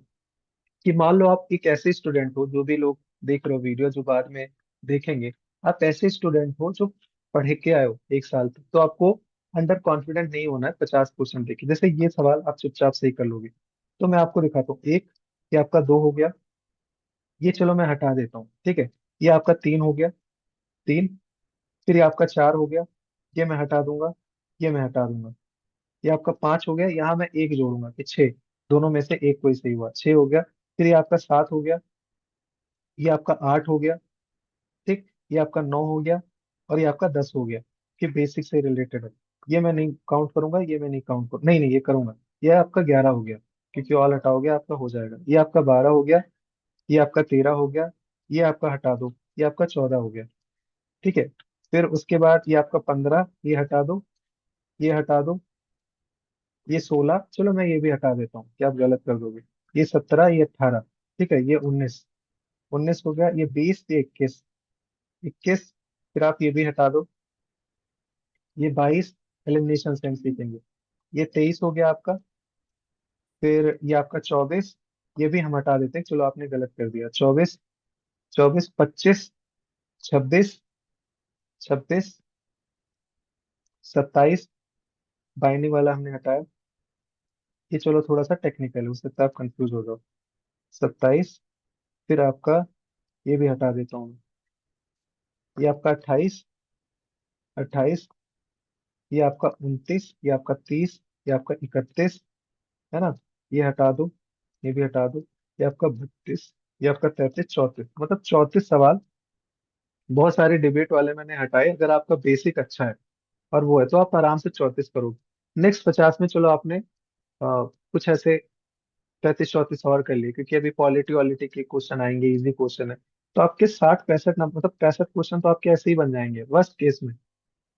Speaker 1: कि मान लो आप एक ऐसे स्टूडेंट हो, जो भी लोग देख रहे हो वीडियो, जो बाद में देखेंगे, आप ऐसे स्टूडेंट हो जो पढ़ के आए हो एक साल तक, तो आपको अंडर कॉन्फिडेंट नहीं होना है 50% देके, जैसे ये सवाल आप चुपचाप सही कर लोगे। तो मैं आपको दिखाता हूँ, एक, ये आपका दो हो गया, ये चलो मैं हटा देता हूँ, ठीक है। ये आपका तीन हो गया, तीन। फिर ये आपका चार हो गया, ये मैं हटा दूंगा, ये मैं हटा दूंगा। ये आपका पांच हो गया, यहाँ मैं एक जोड़ूंगा कि छह, दोनों में से एक कोई सही हुआ, छह हो गया। फिर ये आपका सात हो गया, ये आपका आठ हो गया, ठीक, ये आपका नौ हो गया, और ये आपका दस हो गया, कि बेसिक से रिलेटेड है। ये मैं नहीं काउंट करूंगा, ये मैं नहीं काउंट करूँ, नहीं नहीं ये करूंगा। ये आपका ग्यारह हो गया, क्योंकि ऑल हटाओगे आपका हो जाएगा। ये आपका बारह हो गया, ये आपका तेरह हो गया, ये आपका हटा दो, ये आपका चौदह हो गया, ठीक है। फिर उसके बाद ये आपका पंद्रह, ये हटा दो, ये हटा दो, ये सोलह, चलो मैं ये भी हटा देता हूँ कि आप गलत कर दोगे। ये सत्रह, ये अट्ठारह, ठीक है, ये उन्नीस, उन्नीस हो गया, ये बीस, ये इक्कीस, इक्कीस। फिर आप ये भी हटा दो, ये बाईस, एलिमिनेशन से हम सीखेंगे। ये तेईस हो गया आपका। फिर ये आपका चौबीस, ये भी हम हटा देते हैं, चलो आपने गलत कर दिया, चौबीस, चौबीस, पच्चीस, छब्बीस, छब्बीस, सत्ताईस, बाइनिंग वाला हमने हटाया, ये चलो थोड़ा सा टेक्निकल है, हो सकता है आप कंफ्यूज हो जाओ। सत्ताईस, फिर आपका ये भी हटा देता हूँ, ये आपका अट्ठाईस, अट्ठाईस, ये आपका उनतीस, ये आपका तीस, ये आपका इकतीस, है ना, ये हटा दो, ये भी हटा दो, ये आपका बत्तीस, ये आपका तैतीस, चौंतीस, मतलब 34 सवाल। बहुत सारे डिबेट वाले मैंने हटाए, अगर आपका बेसिक अच्छा है और वो है तो आप आराम से 34 करोगे। नेक्स्ट 50 में चलो आपने कुछ ऐसे 35 34 और कर लिए, क्योंकि अभी पॉलिटी वॉलिटी के क्वेश्चन आएंगे, इजी क्वेश्चन है। तो आपके 60 65 नंबर, मतलब 65 क्वेश्चन तो आपके ऐसे ही बन जाएंगे वर्स्ट केस में।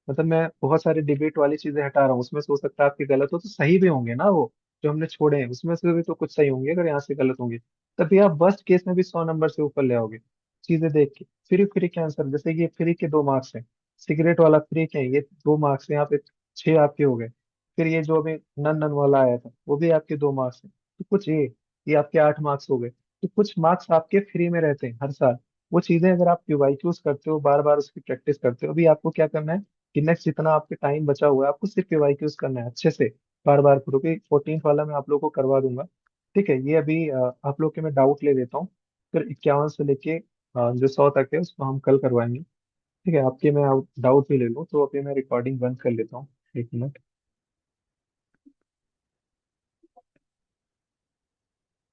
Speaker 1: मतलब मैं बहुत सारी डिबेट वाली चीजें हटा रहा हूँ, उसमें से हो सकता है आपके गलत हो, तो सही भी होंगे ना वो, जो हमने छोड़े हैं उसमें से भी तो कुछ सही होंगे, अगर यहाँ से गलत होंगे तभी आप वर्स्ट केस में भी 100 नंबर से ऊपर ले आओगे। चीजें देख के फ्री फ्री के आंसर, जैसे ये फ्री के 2 मार्क्स हैं, सिगरेट वाला फ्री के हैं, ये 2 मार्क्स हैं, यहाँ पे छह आपके हो गए। फिर ये जो अभी नन नन वाला आया था, वो भी आपके 2 मार्क्स हैं, तो कुछ ये आपके 8 मार्क्स हो गए। तो कुछ मार्क्स आपके फ्री में रहते हैं हर साल। वो चीजें अगर आप पीवाईक्यूज करते हो, बार बार उसकी प्रैक्टिस करते हो, अभी आपको क्या करना है कि नेक्स्ट जितना आपके टाइम बचा हुआ है, आपको सिर्फ पीवाईक्यूज करना है अच्छे से, बार बार करो कि 14th वाला मैं आप लोगों को करवा दूंगा। ठीक है, ये अभी आप लोग के मैं डाउट ले लेता हूँ, फिर 51 से लेके जो 100 तक है उसको हम कल करवाएंगे। ठीक है, आपके मैं डाउट भी ले लूँ, तो अभी मैं रिकॉर्डिंग बंद कर लेता हूँ, 1 मिनट।